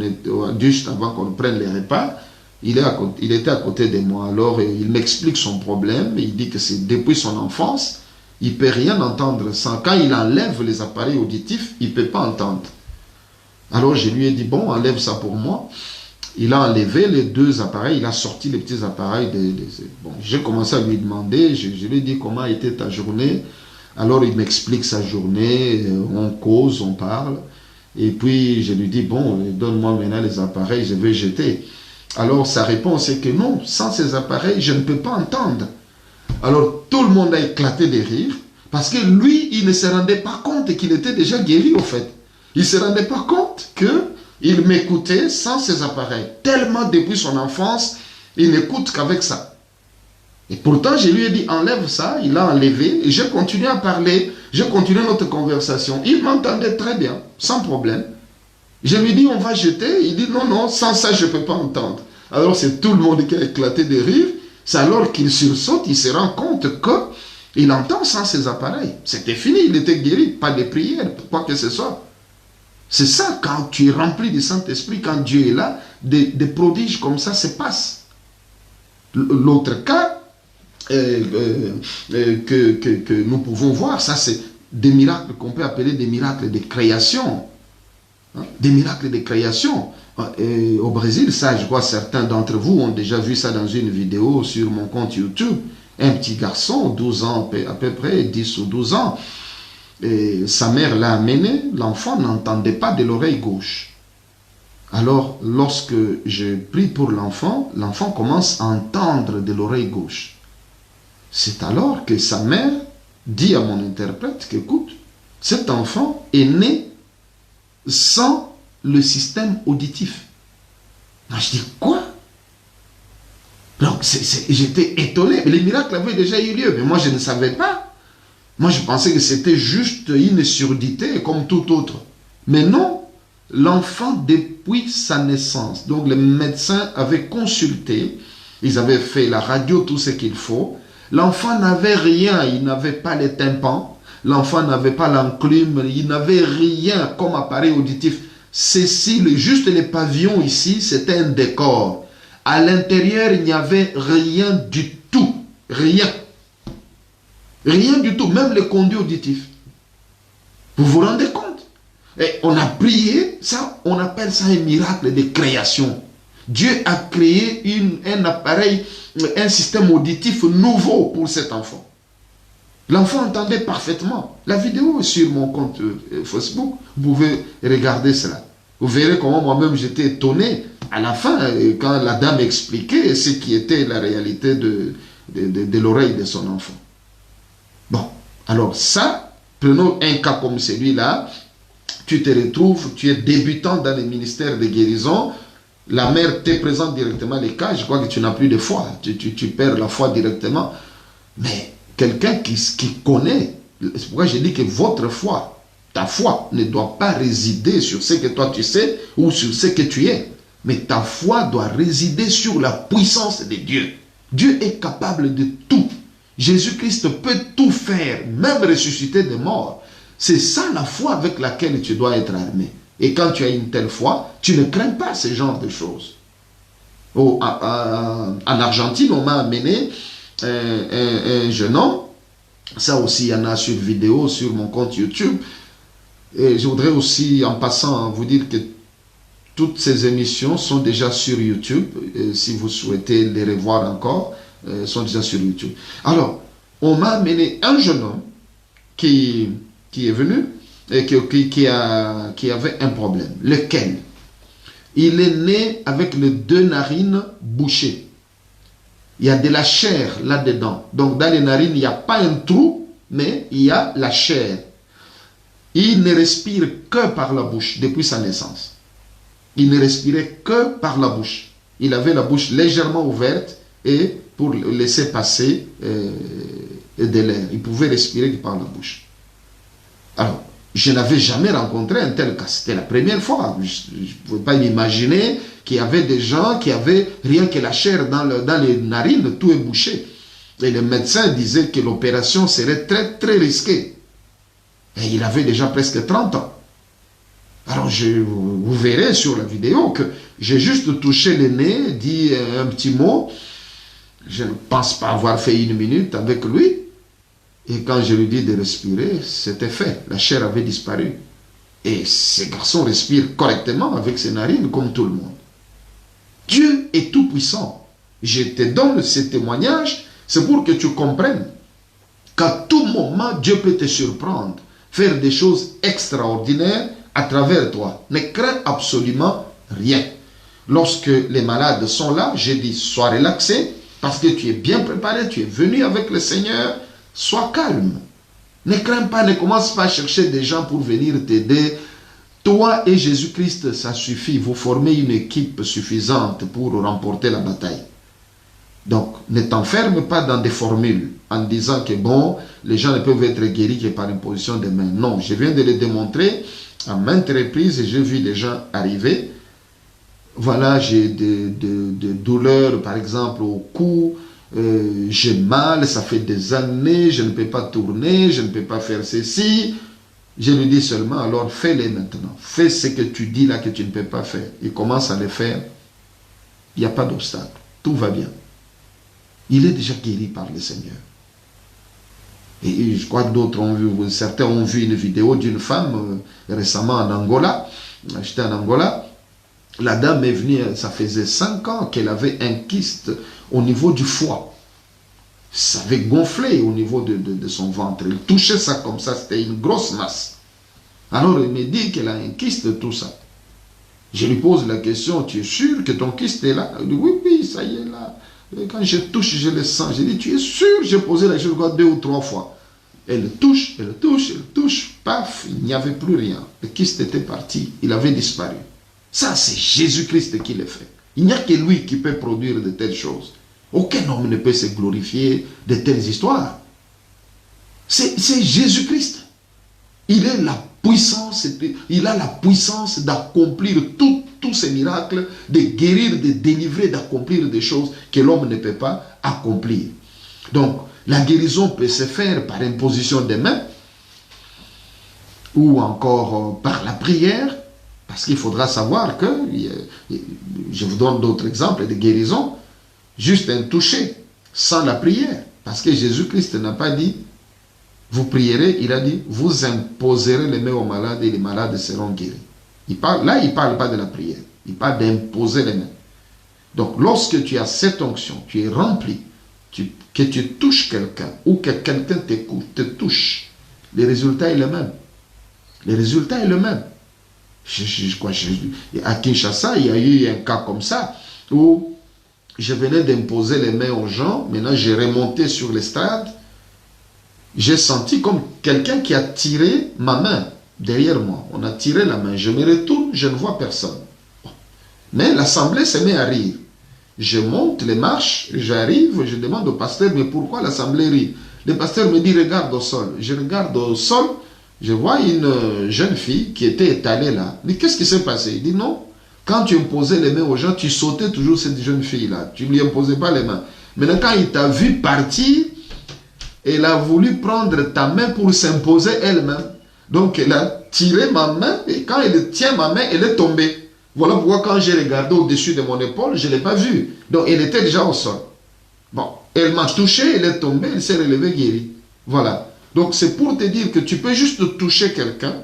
qu'on prenne les repas. Il était à côté de moi. Alors il m'explique son problème. Il dit que c'est depuis son enfance, il ne peut rien entendre sans. Quand il enlève les appareils auditifs, il ne peut pas entendre. Alors je lui ai dit, bon, enlève ça pour moi. Il a enlevé les deux appareils, il a sorti les petits appareils. Bon, j'ai commencé à lui demander, je lui ai dit, comment était ta journée? Alors il m'explique sa journée, on cause, on parle. Et puis je lui dis, bon, donne-moi maintenant les appareils, je vais jeter. Alors sa réponse est que non, sans ces appareils, je ne peux pas entendre. Alors tout le monde a éclaté de rire, parce que lui, il ne se rendait pas compte qu'il était déjà guéri au fait. Il ne se rendait pas compte qu'il m'écoutait sans ces appareils. Tellement depuis son enfance, il n'écoute qu'avec ça. Et pourtant, je lui ai dit, enlève ça, il a enlevé, et j'ai continué à parler, j'ai continué notre conversation. Il m'entendait très bien, sans problème. Je lui ai dit, on va jeter, il dit, non, non, sans ça, je ne peux pas entendre. Alors c'est tout le monde qui a éclaté de rire, c'est alors qu'il sursaute, il se rend compte qu'il entend sans ses appareils. C'était fini, il était guéri, pas de prière, quoi que ce soit. C'est ça, quand tu es rempli du Saint-Esprit, quand Dieu est là, des prodiges comme ça se passent. L'autre cas, que nous pouvons voir, ça c'est des miracles qu'on peut appeler des miracles de création. Hein? Des miracles de création. Au Brésil, ça je crois certains d'entre vous ont déjà vu ça dans une vidéo sur mon compte YouTube. Un petit garçon, 12 ans à peu près, 10 ou 12 ans, et sa mère l'a amené, l'enfant n'entendait pas de l'oreille gauche. Alors lorsque je prie pour l'enfant, l'enfant commence à entendre de l'oreille gauche. C'est alors que sa mère dit à mon interprète qu'écoute, cet enfant est né sans le système auditif. Alors je dis, quoi? Donc j'étais étonné. Les miracles avaient déjà eu lieu, mais moi je ne savais pas. Moi je pensais que c'était juste une surdité comme tout autre. Mais non, l'enfant depuis sa naissance, donc les médecins avaient consulté, ils avaient fait la radio, tout ce qu'il faut. L'enfant n'avait rien, il n'avait pas les tympans, l'enfant n'avait pas l'enclume, il n'avait rien comme appareil auditif. Ceci, juste les pavillons ici, c'était un décor. À l'intérieur, il n'y avait rien du tout. Rien. Rien du tout, même les conduits auditifs. Vous vous rendez compte? Et on a prié, ça, on appelle ça un miracle de création. Dieu a créé un appareil, un système auditif nouveau pour cet enfant. L'enfant entendait parfaitement. La vidéo est sur mon compte Facebook. Vous pouvez regarder cela. Vous verrez comment moi-même j'étais étonné à la fin quand la dame expliquait ce qui était la réalité de l'oreille de son enfant. Bon, alors ça, prenons un cas comme celui-là. Tu te retrouves, tu es débutant dans le ministère de guérison. La mère te présente directement les cas. Je crois que tu n'as plus de foi. Tu perds la foi directement. Mais quelqu'un qui connaît, c'est pourquoi je dis que votre foi, ta foi ne doit pas résider sur ce que toi tu sais ou sur ce que tu es. Mais ta foi doit résider sur la puissance de Dieu. Dieu est capable de tout. Jésus-Christ peut tout faire, même ressusciter des morts. C'est ça la foi avec laquelle tu dois être armé. Et quand tu as une telle foi, tu ne crains pas ce genre de choses. En Argentine, on m'a amené un jeune homme. Ça aussi, il y en a sur vidéo, sur mon compte YouTube. Et je voudrais aussi, en passant, vous dire que toutes ces émissions sont déjà sur YouTube. Et si vous souhaitez les revoir encore, sont déjà sur YouTube. Alors, on m'a amené un jeune homme qui est venu et qui avait un problème. Lequel? Il est né avec les 2 narines bouchées. Il y a de la chair là-dedans. Donc, dans les narines, il n'y a pas un trou, mais il y a la chair. Il ne respire que par la bouche depuis sa naissance. Il ne respirait que par la bouche. Il avait la bouche légèrement ouverte et pour laisser passer de l'air. Il pouvait respirer que par la bouche. Alors, je n'avais jamais rencontré un tel cas. C'était la première fois. Je ne pouvais pas m'imaginer qu'il y avait des gens qui avaient rien que la chair dans les narines, tout est bouché. Et le médecin disait que l'opération serait très, très risquée. Et il avait déjà presque 30 ans. Alors, vous verrez sur la vidéo que j'ai juste touché le nez, dit un petit mot. Je ne pense pas avoir fait 1 minute avec lui. Et quand je lui dis de respirer, c'était fait. La chair avait disparu. Et ces garçons respirent correctement avec ses narines comme tout le monde. Dieu est tout puissant. Je te donne ce témoignage, c'est pour que tu comprennes qu'à tout moment, Dieu peut te surprendre, faire des choses extraordinaires à travers toi. Ne crains absolument rien. Lorsque les malades sont là, j'ai dit, sois relaxé, parce que tu es bien préparé, tu es venu avec le Seigneur, sois calme. Ne crains pas, ne commence pas à chercher des gens pour venir t'aider. Toi et Jésus-Christ, ça suffit. Vous formez une équipe suffisante pour remporter la bataille. Donc, ne t'enferme pas dans des formules en disant que bon, les gens ne peuvent être guéris que par imposition des mains. Non, je viens de le démontrer à maintes reprises et j'ai vu les gens arriver. Voilà, j'ai des douleurs, par exemple, au cou. J'ai mal, ça fait des années, je ne peux pas tourner, je ne peux pas faire ceci. Je lui dis seulement, alors fais-les maintenant. Fais ce que tu dis là que tu ne peux pas faire. Il commence à le faire. Il n'y a pas d'obstacle. Tout va bien. Il est déjà guéri par le Seigneur. Et je crois que d'autres ont vu, certains ont vu une vidéo d'une femme récemment en Angola. J'étais en Angola. La dame est venue, ça faisait 5 ans qu'elle avait un kyste au niveau du foie. Ça avait gonflé au niveau de son ventre. Elle touchait ça comme ça, c'était une grosse masse. Alors elle me dit qu'elle a un kyste, tout ça. Je lui pose la question, tu es sûr que ton kyste est là? Elle dit, oui, oui, ça y est là. Et quand je touche, je le sens. Je dis, tu es sûr? J'ai posé la question 2 ou 3 fois. Elle touche, elle touche, elle touche. Paf, il n'y avait plus rien. Le kyste était parti, il avait disparu. Ça, c'est Jésus-Christ qui le fait. Il n'y a que lui qui peut produire de telles choses. Aucun homme ne peut se glorifier de telles histoires. C'est Jésus-Christ. Il est la puissance, il a la puissance d'accomplir tous ces miracles, de guérir, de délivrer, d'accomplir des choses que l'homme ne peut pas accomplir. Donc, la guérison peut se faire par imposition des mains ou encore par la prière, parce qu'il faudra savoir que, je vous donne d'autres exemples de guérison, juste un toucher, sans la prière. Parce que Jésus-Christ n'a pas dit, vous prierez, il a dit, vous imposerez les mains aux malades et les malades seront guéris. Il ne parle pas de la prière, il parle d'imposer les mains. Donc, lorsque tu as cette onction, tu es rempli, tu que tu touches quelqu'un ou que quelqu'un te touche, le résultat est le même. Le résultat est le même. À Kinshasa, il y a eu un cas comme ça où je venais d'imposer les mains aux gens. Maintenant, j'ai remonté sur l'estrade. J'ai senti comme quelqu'un qui a tiré ma main derrière moi. On a tiré la main. Je me retourne, je ne vois personne. Mais l'assemblée se met à rire. Je monte les marches, j'arrive, je demande au pasteur, mais pourquoi l'assemblée rit? Le pasteur me dit, regarde au sol. Je regarde au sol, je vois une jeune fille qui était étalée là. Mais qu'est-ce qui s'est passé? Il dit, non, quand tu imposais les mains aux gens, tu sautais toujours cette jeune fille-là. Tu ne lui imposais pas les mains. Maintenant, quand il t'a vu partir, elle a voulu prendre ta main pour s'imposer elle-même. Donc, elle a tiré ma main, et quand elle tient ma main, elle est tombée. Voilà pourquoi quand j'ai regardé au-dessus de mon épaule, je ne l'ai pas vue. Donc, elle était déjà au sol. Bon, elle m'a touché, elle est tombée, elle s'est relevée guérie. Voilà. Donc, c'est pour te dire que tu peux juste toucher quelqu'un,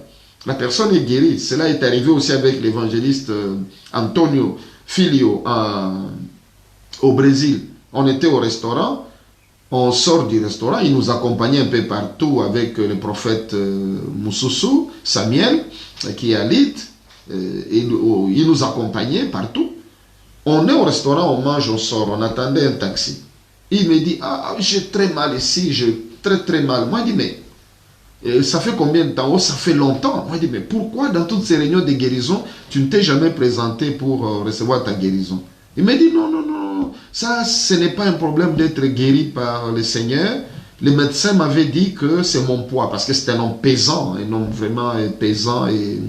la personne est guérie. Cela est arrivé aussi avec l'évangéliste Antonio Filio au Brésil. On était au restaurant, on sort du restaurant, il nous accompagnait un peu partout avec le prophète Moussoussou, Samuel, qui est à Lille. Il nous accompagnait partout. On est au restaurant, on mange, on sort, on attendait un taxi. Il me dit, ah, j'ai très mal ici, j'ai très mal. Moi, je dis, mais ça fait combien de temps? Oh, ça fait longtemps. Moi, je dis, mais pourquoi dans toutes ces réunions de guérison, tu ne t'es jamais présenté pour recevoir ta guérison? Il me dit, non, ça, ce n'est pas un problème d'être guéri par le Seigneur. Le médecin m'avait dit que c'est mon poids, parce que c'est un homme pesant, un homme vraiment pesant et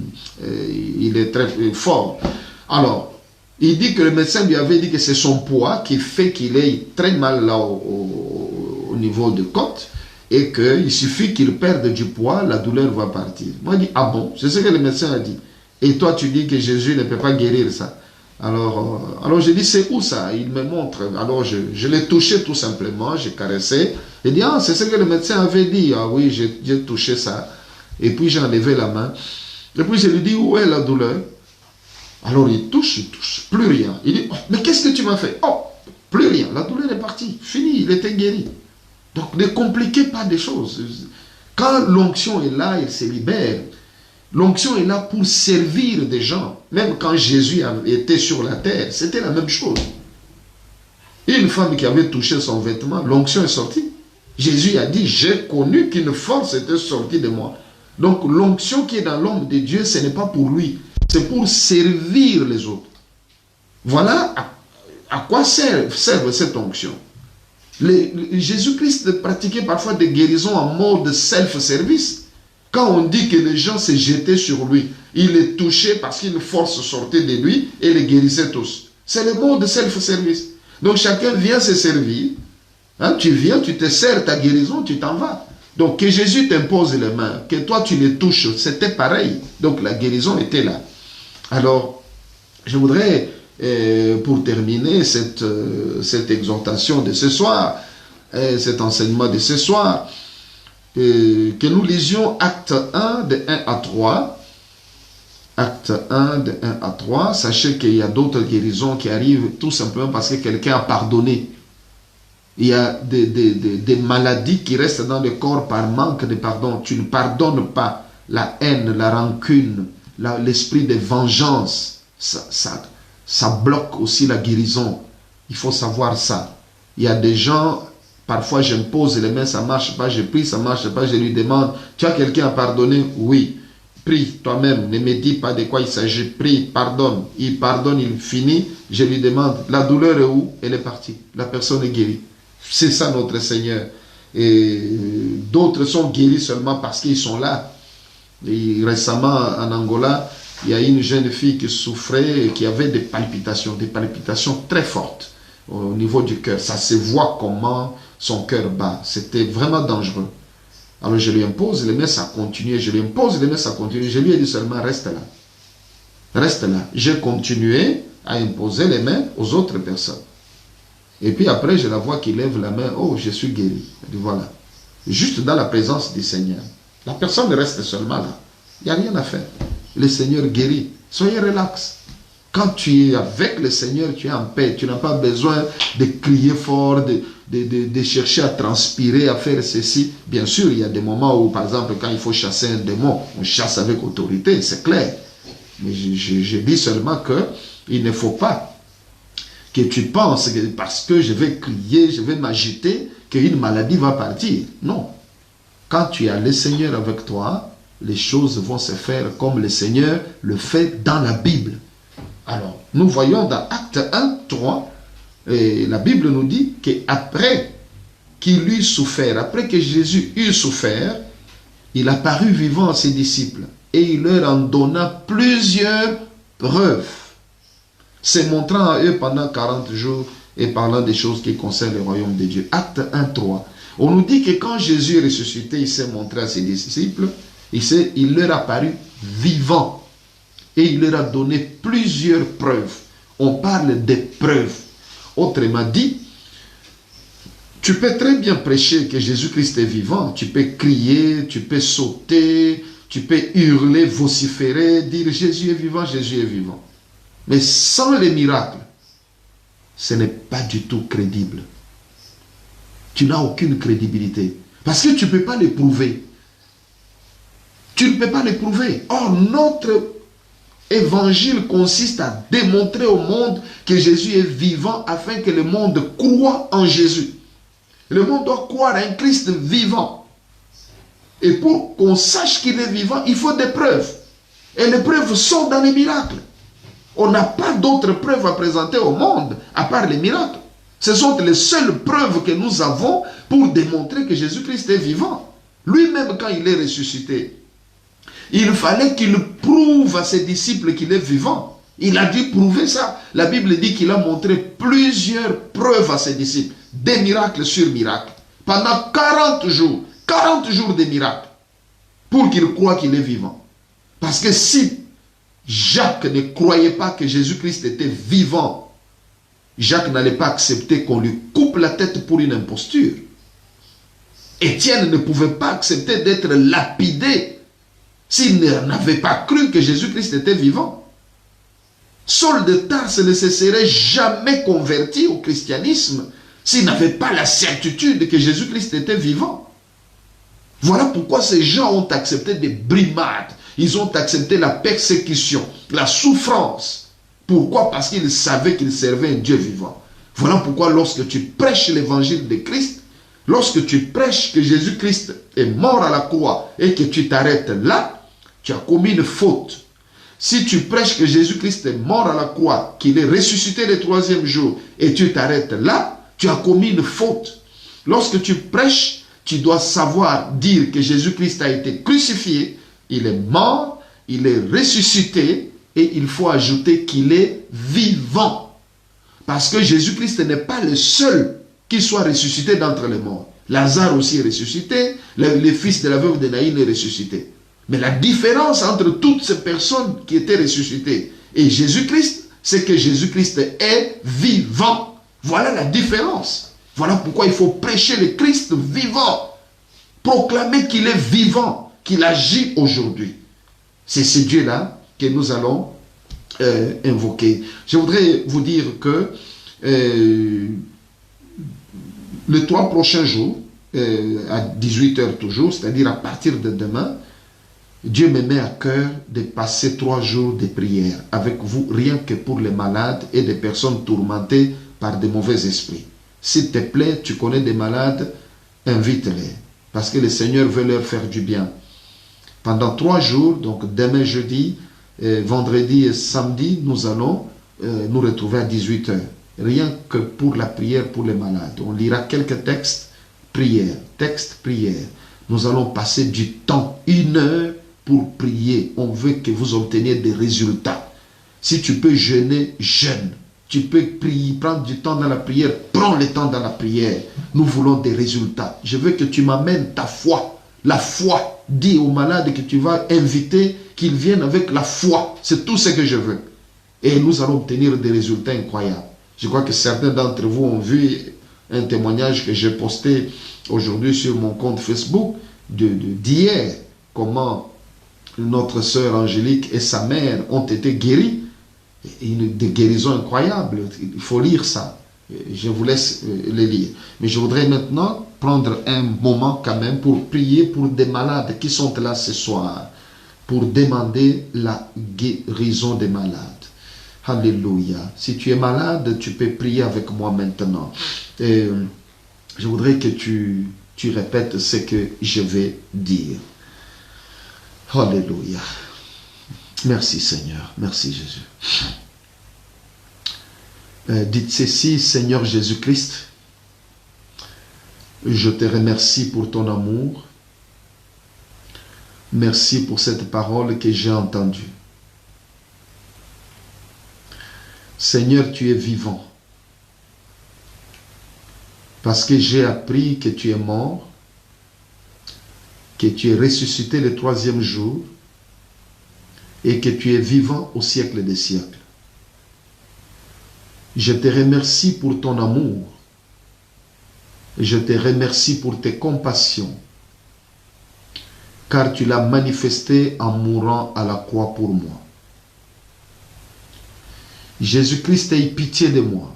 il est très fort. Alors, il dit que le médecin lui avait dit que c'est son poids qui fait qu'il ait très mal là au niveau de côte et qu'il suffit qu'il perde du poids, la douleur va partir. Moi, je dis, ah bon, c'est ce que le médecin a dit. Et toi, tu dis que Jésus ne peut pas guérir ça. Alors j'ai dit, c'est où ça? Il me montre. Alors je l'ai touché tout simplement, j'ai caressé. Il dit, ah, c'est ce que le médecin avait dit. Ah oui, j'ai touché ça. Et puis j'ai enlevé la main. Et puis je lui dis, où est la douleur? Alors il touche, plus rien. Il dit, oh, mais qu'est-ce que tu m'as fait? Oh, plus rien, la douleur est partie, fini, il était guéri. Donc ne compliquez pas des choses. Quand l'onction est là, il se libère. L'onction est là pour servir des gens. Même quand Jésus était sur la terre, c'était la même chose. Une femme qui avait touché son vêtement, l'onction est sortie. Jésus a dit, j'ai connu qu'une force était sortie de moi. Donc l'onction qui est dans l'homme de Dieu, ce n'est pas pour lui. C'est pour servir les autres. Voilà à quoi servent cette onction. Jésus-Christ pratiquait parfois des guérisons en mode self-service. Quand on dit que les gens se jetaient sur lui, il les touchait parce qu'une force sortait de lui et les guérissait tous. C'est le mode self-service. Donc chacun vient se servir. Hein, tu viens, tu te sers ta guérison, tu t'en vas. Donc que Jésus t'impose les mains, que toi tu les touches, c'était pareil. Donc la guérison était là. Alors, je voudrais, pour terminer cette exhortation de ce soir, cet enseignement de ce soir, que nous lisions Acte 1 de 1 à 3. Acte 1 de 1 à 3. Sachez qu'il y a d'autres guérisons qui arrivent tout simplement parce que quelqu'un a pardonné. Il y a des maladies qui restent dans le corps par manque de pardon. Tu ne pardonnes pas la haine, la rancune, l'esprit de vengeance. Ça bloque aussi la guérison. Il faut savoir ça. Il y a des gens... Parfois, j'impose les mains, ça ne marche pas, je prie, ça ne marche pas, je lui demande, tu as quelqu'un à pardonner? Oui. Prie toi-même, ne me dis pas de quoi il s'agit, prie, pardonne. Il pardonne, il finit, je lui demande, la douleur est où? Elle est partie, la personne est guérie. C'est ça notre Seigneur. Et d'autres sont guéris seulement parce qu'ils sont là. Et récemment, en Angola, il y a une jeune fille qui souffrait, qui avait des palpitations très fortes au niveau du cœur. Ça se voit comment son cœur bat. C'était vraiment dangereux. Alors je lui impose les mains, ça continue. Je lui impose les mains, ça continue. Je lui ai dit seulement, reste là. Reste là. J'ai continué à imposer les mains aux autres personnes. Et puis après, je la vois qui lève la main. Oh, je suis guéri. Je dis, voilà. Juste dans la présence du Seigneur. La personne reste seulement là. Il n'y a rien à faire. Le Seigneur guérit. Soyez relax. Quand tu es avec le Seigneur, tu es en paix. Tu n'as pas besoin de crier fort, de chercher à transpirer, à faire ceci. Bien sûr, il y a des moments où, par exemple, quand il faut chasser un démon, on chasse avec autorité, c'est clair. Mais je dis seulement que il ne faut pas que tu penses que parce que je vais crier, je vais m'agiter, qu'une maladie va partir. Non. Quand tu as le Seigneur avec toi, les choses vont se faire comme le Seigneur le fait dans la Bible. Alors, nous voyons dans Acte 1, 3, et la Bible nous dit qu'après qu'il eut souffert, après que Jésus eut souffert, il apparut vivant à ses disciples et il leur en donna plusieurs preuves, se montrant à eux pendant 40 jours et parlant des choses qui concernent le royaume de Dieu. Acte 1, 3. On nous dit que quand Jésus est ressuscité, il s'est montré à ses disciples, il leur a paru vivant et il leur a donné plusieurs preuves. On parle des preuves. Autrement dit, tu peux très bien prêcher que Jésus-Christ est vivant. Tu peux crier, tu peux sauter, tu peux hurler, vociférer, dire Jésus est vivant, Jésus est vivant. Mais sans les miracles, ce n'est pas du tout crédible. Tu n'as aucune crédibilité. Parce que tu ne peux pas les prouver. Tu ne peux pas les prouver. Or, notre évangile consiste à démontrer au monde que Jésus est vivant afin que le monde croie en Jésus. Le monde doit croire à un Christ vivant. Et pour qu'on sache qu'il est vivant, il faut des preuves. Et les preuves sont dans les miracles. On n'a pas d'autres preuves à présenter au monde à part les miracles. Ce sont les seules preuves que nous avons pour démontrer que Jésus-Christ est vivant. Lui-même, quand il est ressuscité, il fallait qu'il prouve à ses disciples qu'il est vivant. Il a dû prouver ça. La Bible dit qu'il a montré plusieurs preuves à ses disciples. Des miracles sur miracles. Pendant 40 jours. 40 jours de miracles. Pour qu'ils croient qu'il est vivant. Parce que si Jacques ne croyait pas que Jésus-Christ était vivant, Jacques n'allait pas accepter qu'on lui coupe la tête pour une imposture. Étienne ne pouvait pas accepter d'être lapidé s'il n'avait pas cru que Jésus-Christ était vivant. Saul de Tarse ne se serait jamais converti au christianisme s'il n'avait pas la certitude que Jésus-Christ était vivant. Voilà pourquoi ces gens ont accepté des brimades. Ils ont accepté la persécution, la souffrance. Pourquoi? Parce qu'ils savaient qu'ils servaient un Dieu vivant. Voilà pourquoi lorsque tu prêches l'évangile de Christ, lorsque tu prêches que Jésus-Christ est mort à la croix et que tu t'arrêtes là, tu as commis une faute. Si tu prêches que Jésus-Christ est mort à la croix, qu'il est ressuscité le 3e jour et tu t'arrêtes là, tu as commis une faute. Lorsque tu prêches, tu dois savoir dire que Jésus-Christ a été crucifié, il est mort, il est ressuscité et il faut ajouter qu'il est vivant. Parce que Jésus-Christ n'est pas le seul qui soit ressuscité d'entre les morts. Lazare aussi est ressuscité, le fils de la veuve de Naïn est ressuscité. Mais la différence entre toutes ces personnes qui étaient ressuscitées et Jésus-Christ, c'est que Jésus-Christ est vivant. Voilà la différence. Voilà pourquoi il faut prêcher le Christ vivant. Proclamer qu'il est vivant, qu'il agit aujourd'hui. C'est ce Dieu-là que nous allons invoquer. Je voudrais vous dire que les 3 prochains jours, à 18 h toujours, c'est-à-dire à partir de demain, Dieu me met à cœur de passer 3 jours de prière avec vous, rien que pour les malades et des personnes tourmentées par de mauvais esprits. S'il te plaît, tu connais des malades, invite-les, parce que le Seigneur veut leur faire du bien. Pendant 3 jours, donc demain jeudi, vendredi et samedi, nous allons nous retrouver à 18 h. Rien que pour la prière pour les malades. On lira quelques textes, prière, Nous allons passer du temps, 1 heure, pour prier. On veut que vous obteniez des résultats. Si tu peux jeûner, jeûne. Tu peux prier, prendre du temps dans la prière, prends le temps dans la prière. Nous voulons des résultats. Je veux que tu m'amènes ta foi. La foi. Dis aux malades que tu vas inviter, qu'ils viennent avec la foi. C'est tout ce que je veux. Et nous allons obtenir des résultats incroyables. Je crois que certains d'entre vous ont vu un témoignage que j'ai posté aujourd'hui sur mon compte Facebook d'hier. Comment notre sœur Angélique et sa mère ont été guéries. Des guérisons incroyables. Il faut lire ça. Je vous laisse les lire. Mais je voudrais maintenant prendre un moment quand même pour prier pour des malades qui sont là ce soir, pour demander la guérison des malades. Alléluia. Si tu es malade, tu peux prier avec moi maintenant. Et je voudrais que tu répètes ce que je vais dire. Alléluia. Merci Seigneur. Merci Jésus. Dites ceci, Seigneur Jésus-Christ, je te remercie pour ton amour. Merci pour cette parole que j'ai entendue. Seigneur, tu es vivant. Parce que j'ai appris que tu es mort, que tu es ressuscité le 3e jour et que tu es vivant au siècle des siècles. Je te remercie pour ton amour. Je te remercie pour tes compassions, car tu l'as manifesté en mourant à la croix pour moi. Jésus-Christ, aie pitié de moi.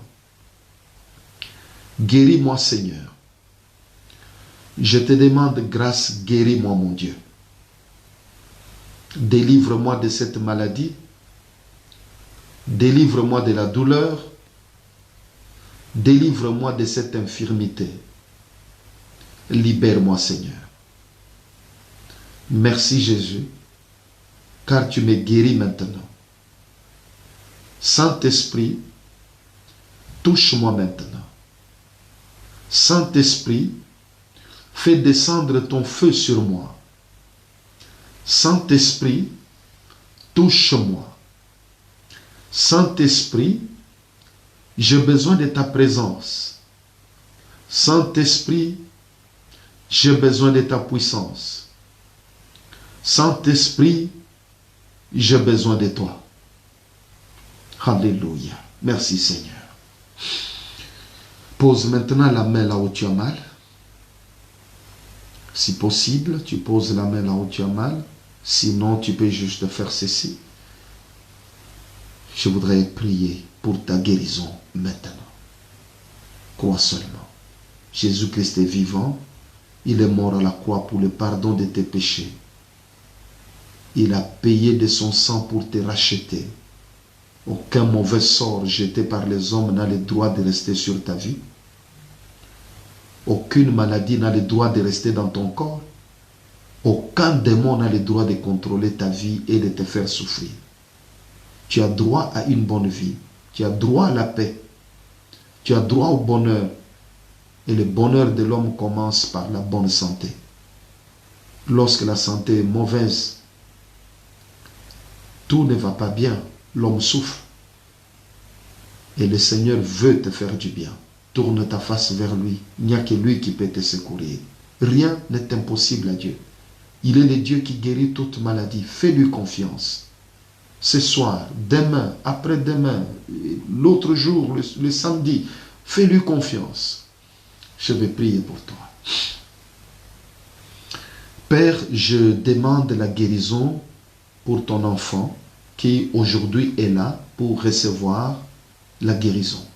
Guéris-moi, Seigneur. Je te demande grâce, guéris-moi, mon Dieu. Délivre-moi de cette maladie. Délivre-moi de la douleur. Délivre-moi de cette infirmité. Libère-moi, Seigneur. Merci, Jésus, car tu me guéris maintenant. Saint-Esprit, touche-moi maintenant. Saint-Esprit, fais descendre ton feu sur moi. Saint-Esprit, touche-moi. Saint-Esprit, j'ai besoin de ta présence. Saint-Esprit, j'ai besoin de ta puissance. Saint-Esprit, j'ai besoin de toi. Alléluia. Merci Seigneur. Pose maintenant la main là où tu as mal. Si possible, tu poses la main là où tu as mal. Sinon, tu peux juste faire ceci. Je voudrais prier pour ta guérison maintenant. Crois seulement. Jésus-Christ est vivant. Il est mort à la croix pour le pardon de tes péchés. Il a payé de son sang pour te racheter. Aucun mauvais sort jeté par les hommes n'a le droit de rester sur ta vie. Aucune maladie n'a le droit de rester dans ton corps. Aucun démon n'a le droit de contrôler ta vie et de te faire souffrir. Tu as droit à une bonne vie. Tu as droit à la paix. Tu as droit au bonheur. Et le bonheur de l'homme commence par la bonne santé. Lorsque la santé est mauvaise, tout ne va pas bien. L'homme souffre. Et le Seigneur veut te faire du bien. Tourne ta face vers lui. Il n'y a que lui qui peut te secourir. Rien n'est impossible à Dieu. Il est le Dieu qui guérit toute maladie. Fais-lui confiance. Ce soir, demain, après-demain, l'autre jour, le samedi, fais-lui confiance. Je vais prier pour toi. Père, je demande la guérison pour ton enfant qui aujourd'hui est là pour recevoir la guérison.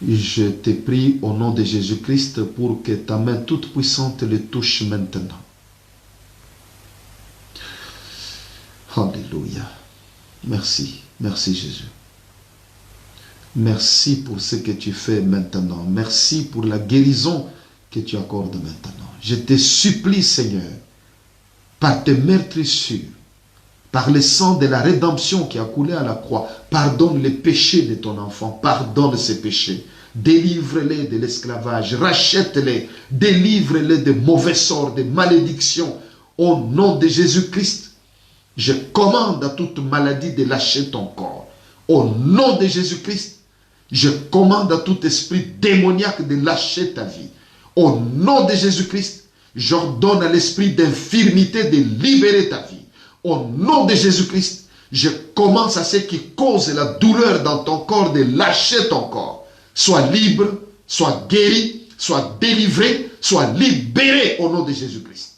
Je te prie au nom de Jésus-Christ pour que ta main toute puissante le touche maintenant. Alléluia. Merci. Merci Jésus. Merci pour ce que tu fais maintenant. Merci pour la guérison que tu accordes maintenant. Je te supplie, Seigneur, par tes meurtrissures, par le sang de la rédemption qui a coulé à la croix, pardonne les péchés de ton enfant, pardonne ses péchés, délivre-les de l'esclavage, rachète-les, délivre-les de mauvais sorts, de malédictions. Au nom de Jésus-Christ, je commande à toute maladie de lâcher ton corps. Au nom de Jésus-Christ, je commande à tout esprit démoniaque de lâcher ta vie. Au nom de Jésus-Christ, j'ordonne à l'esprit d'infirmité de libérer ta vie. Au nom de Jésus-Christ, je commence à ce qui cause la douleur dans ton corps de lâcher ton corps. Sois libre, sois guéri, sois délivré, sois libéré au nom de Jésus-Christ.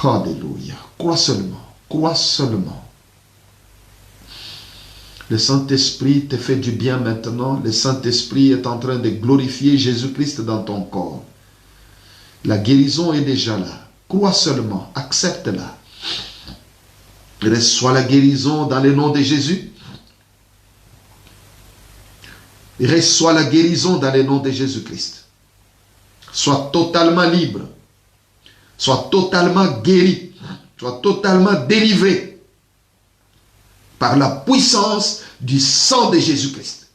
Alléluia. Crois seulement, crois seulement. Le Saint-Esprit te fait du bien maintenant. Le Saint-Esprit est en train de glorifier Jésus-Christ dans ton corps. La guérison est déjà là. Crois seulement, accepte-la. Reçois la guérison dans le nom de Jésus. Reçois la guérison dans le nom de Jésus-Christ. Sois totalement libre. Sois totalement guéri. Sois totalement délivré par la puissance du sang de Jésus-Christ.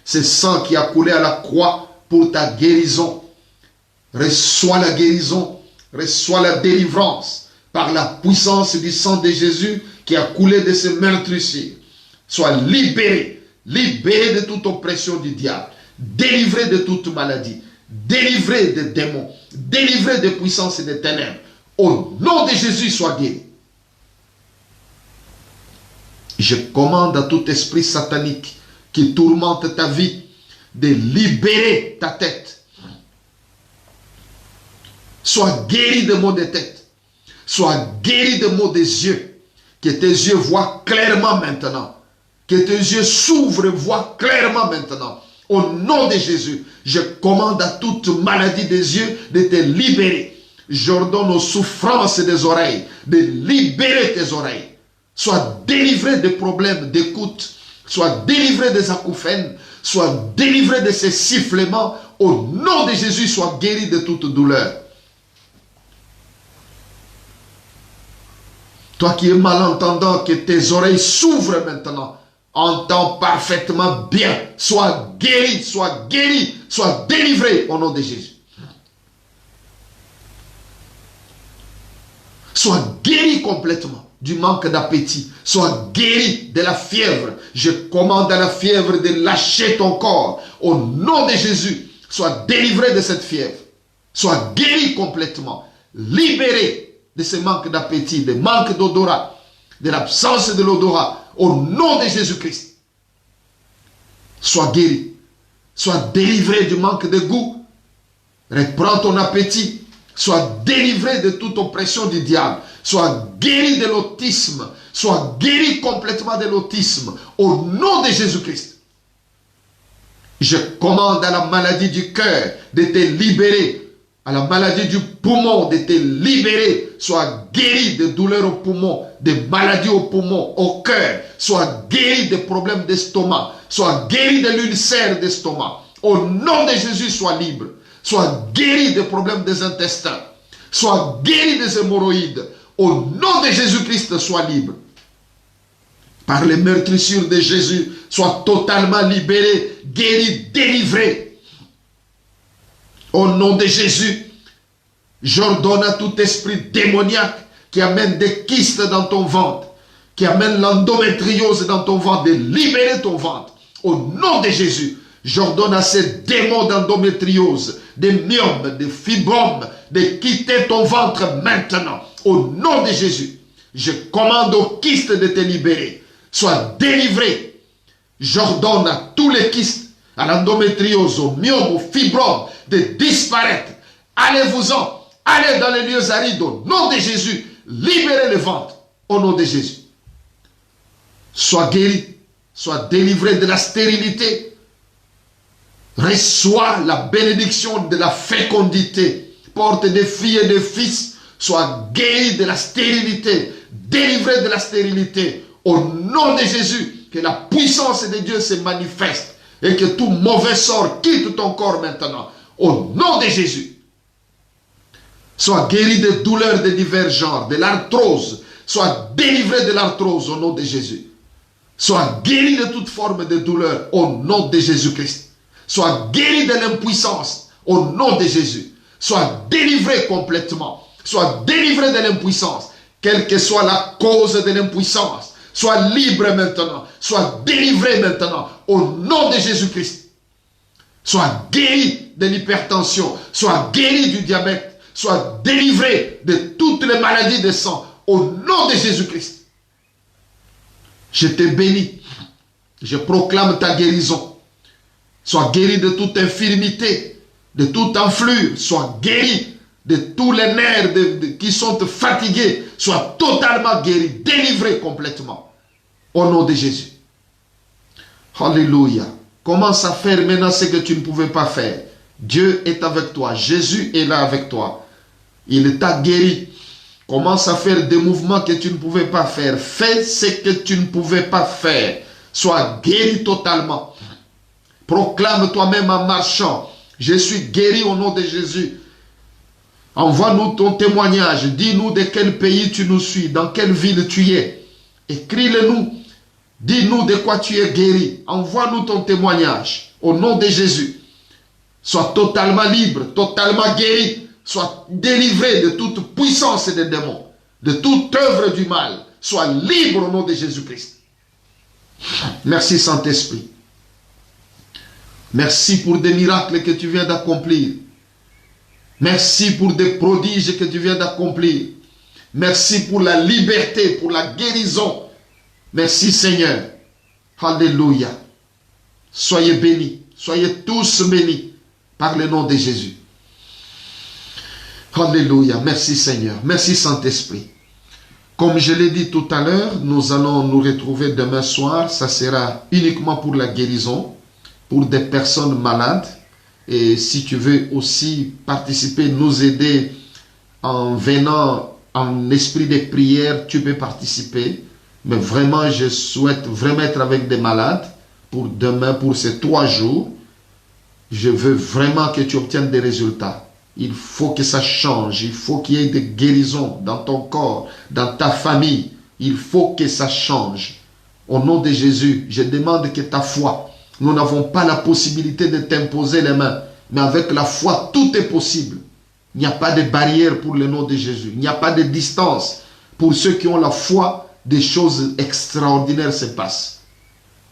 Ce sang qui a coulé à la croix pour ta guérison. Reçois la guérison, reçois la délivrance par la puissance du sang de Jésus qui a coulé de ce meurtrissure. Sois libéré, libéré de toute oppression du diable, délivré de toute maladie, délivré des démons, délivré des puissances et des ténèbres. Au nom de Jésus, sois guéri. Je commande à tout esprit satanique qui tourmente ta vie de libérer ta tête. Sois guéri de maux de tête. Sois guéri de maux des yeux. Que tes yeux voient clairement maintenant. Que tes yeux s'ouvrent et voient clairement maintenant. Au nom de Jésus, je commande à toute maladie des yeux de te libérer. J'ordonne aux souffrances des oreilles de libérer tes oreilles. Sois délivré des problèmes d'écoute. Sois délivré des acouphènes. Sois délivré de ces sifflements. Au nom de Jésus, sois guéri de toute douleur. Toi qui es malentendant, que tes oreilles s'ouvrent maintenant. Entends parfaitement bien. Sois guéri, sois délivré au nom de Jésus. Sois guéri complètement du manque d'appétit. Sois guéri de la fièvre. Je commande à la fièvre de lâcher ton corps. Au nom de Jésus, sois délivré de cette fièvre. Sois guéri complètement. Libéré de ce manque d'appétit, de manque d'odorat, de l'absence de l'odorat. Au nom de Jésus-Christ. Sois guéri. Sois délivré du manque de goût. Reprends ton appétit. Sois délivré de toute oppression du diable. Sois guéri de l'autisme. Sois guéri complètement de l'autisme. Au nom de Jésus-Christ. Je commande à la maladie du cœur de te libérer. À la maladie du poumon de te libérer. Sois guéri de douleurs au poumon, de maladies au poumon, au cœur. Sois guéri des problèmes d'estomac. Sois guéri de l'ulcère d'estomac. Au nom de Jésus, sois libre. Sois guéri des problèmes des intestins. Sois guéri des hémorroïdes. Au nom de Jésus-Christ, sois libre. Par les meurtrissures de Jésus, sois totalement libéré, guéri, délivré. Au nom de Jésus, j'ordonne à tout esprit démoniaque qui amène des kystes dans ton ventre, qui amène l'endométriose dans ton ventre, de libérer ton ventre. Au nom de Jésus, j'ordonne à ces démons d'endométriose, des myomes, des fibromes, de quitter ton ventre maintenant. Au nom de Jésus, je commande aux kystes de te libérer. Sois délivré. J'ordonne à tous les kystes, à l'endométriose, aux myomes, aux fibromes, de disparaître. Allez-vous-en. Allez dans les lieux arides au nom de Jésus. Libérez le ventre au nom de Jésus. Sois guéri. Sois délivré de la stérilité. Reçois la bénédiction de la fécondité. Porte des filles et des fils. Sois guéri de la stérilité. Délivré de la stérilité. Au nom de Jésus, que la puissance de Dieu se manifeste. Et que tout mauvais sort quitte ton corps maintenant. Au nom de Jésus. Sois guéri de douleurs de divers genres, de l'arthrose. Sois délivré de l'arthrose au nom de Jésus. Sois guéri de toute forme de douleur au nom de Jésus-Christ. Sois guéri de l'impuissance au nom de Jésus. Sois délivré complètement. Sois délivré de l'impuissance. Quelle que soit la cause de l'impuissance. Sois libre maintenant. Sois délivré maintenant au nom de Jésus-Christ. Sois guéri de l'hypertension. Sois guéri du diabète. Sois délivré de toutes les maladies de sang au nom de Jésus-Christ. Je te bénis. Je proclame ta guérison. Sois guéri de toute infirmité, de toute enflure. Sois guéri de tous les nerfs qui sont fatigués. Sois totalement guéri, délivré complètement. Au nom de Jésus. Alléluia. Commence à faire maintenant ce que tu ne pouvais pas faire. Dieu est avec toi. Jésus est là avec toi. Il t'a guéri. Commence à faire des mouvements que tu ne pouvais pas faire. Fais ce que tu ne pouvais pas faire. Sois guéri totalement. Proclame toi-même en marchant. Je suis guéri au nom de Jésus. Envoie-nous ton témoignage. Dis-nous de quel pays tu nous suis, dans quelle ville tu es. Écris-le-nous. Dis-nous de quoi tu es guéri. Envoie-nous ton témoignage au nom de Jésus. Sois totalement libre, totalement guéri. Sois délivré de toute puissance des démons, de toute œuvre du mal. Sois libre au nom de Jésus-Christ. Merci Saint-Esprit. Merci pour des miracles que tu viens d'accomplir. Merci pour des prodiges que tu viens d'accomplir. Merci pour la liberté, pour la guérison. Merci Seigneur. Alléluia. Soyez bénis. Soyez tous bénis par le nom de Jésus. Alléluia. Merci Seigneur. Merci Saint-Esprit. Comme je l'ai dit tout à l'heure, nous allons nous retrouver demain soir. Ça sera uniquement pour la guérison, pour des personnes malades. Et si tu veux aussi participer, nous aider en venant en esprit de prière, tu peux participer. Mais vraiment, je souhaite vraiment être avec des malades pour demain, pour ces 3 jours. Je veux vraiment que tu obtiennes des résultats. Il faut que ça change. Il faut qu'il y ait des guérisons dans ton corps, dans ta famille. Il faut que ça change. Au nom de Jésus, je demande que ta foi, nous n'avons pas la possibilité de t'imposer les mains. Mais avec la foi, tout est possible. Il n'y a pas de barrière pour le nom de Jésus. Il n'y a pas de distance. Pour ceux qui ont la foi, des choses extraordinaires se passent.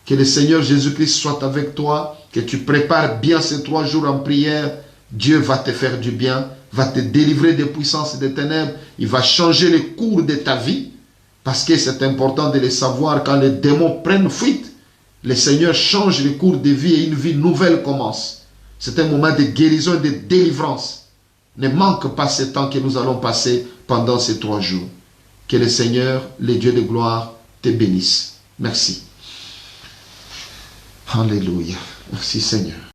Que le Seigneur Jésus-Christ soit avec toi, que tu prépares bien ces 3 jours en prière. Dieu va te faire du bien, va te délivrer des puissances et des ténèbres. Il va changer le cours de ta vie, parce que c'est important de le savoir. Quand les démons prennent fuite, le Seigneur change le cours de vie et une vie nouvelle commence. C'est un moment de guérison et de délivrance. Ne manque pas ce temps que nous allons passer pendant ces 3 jours. Que le Seigneur, le Dieu de gloire, te bénisse. Merci. Alléluia. Merci Seigneur.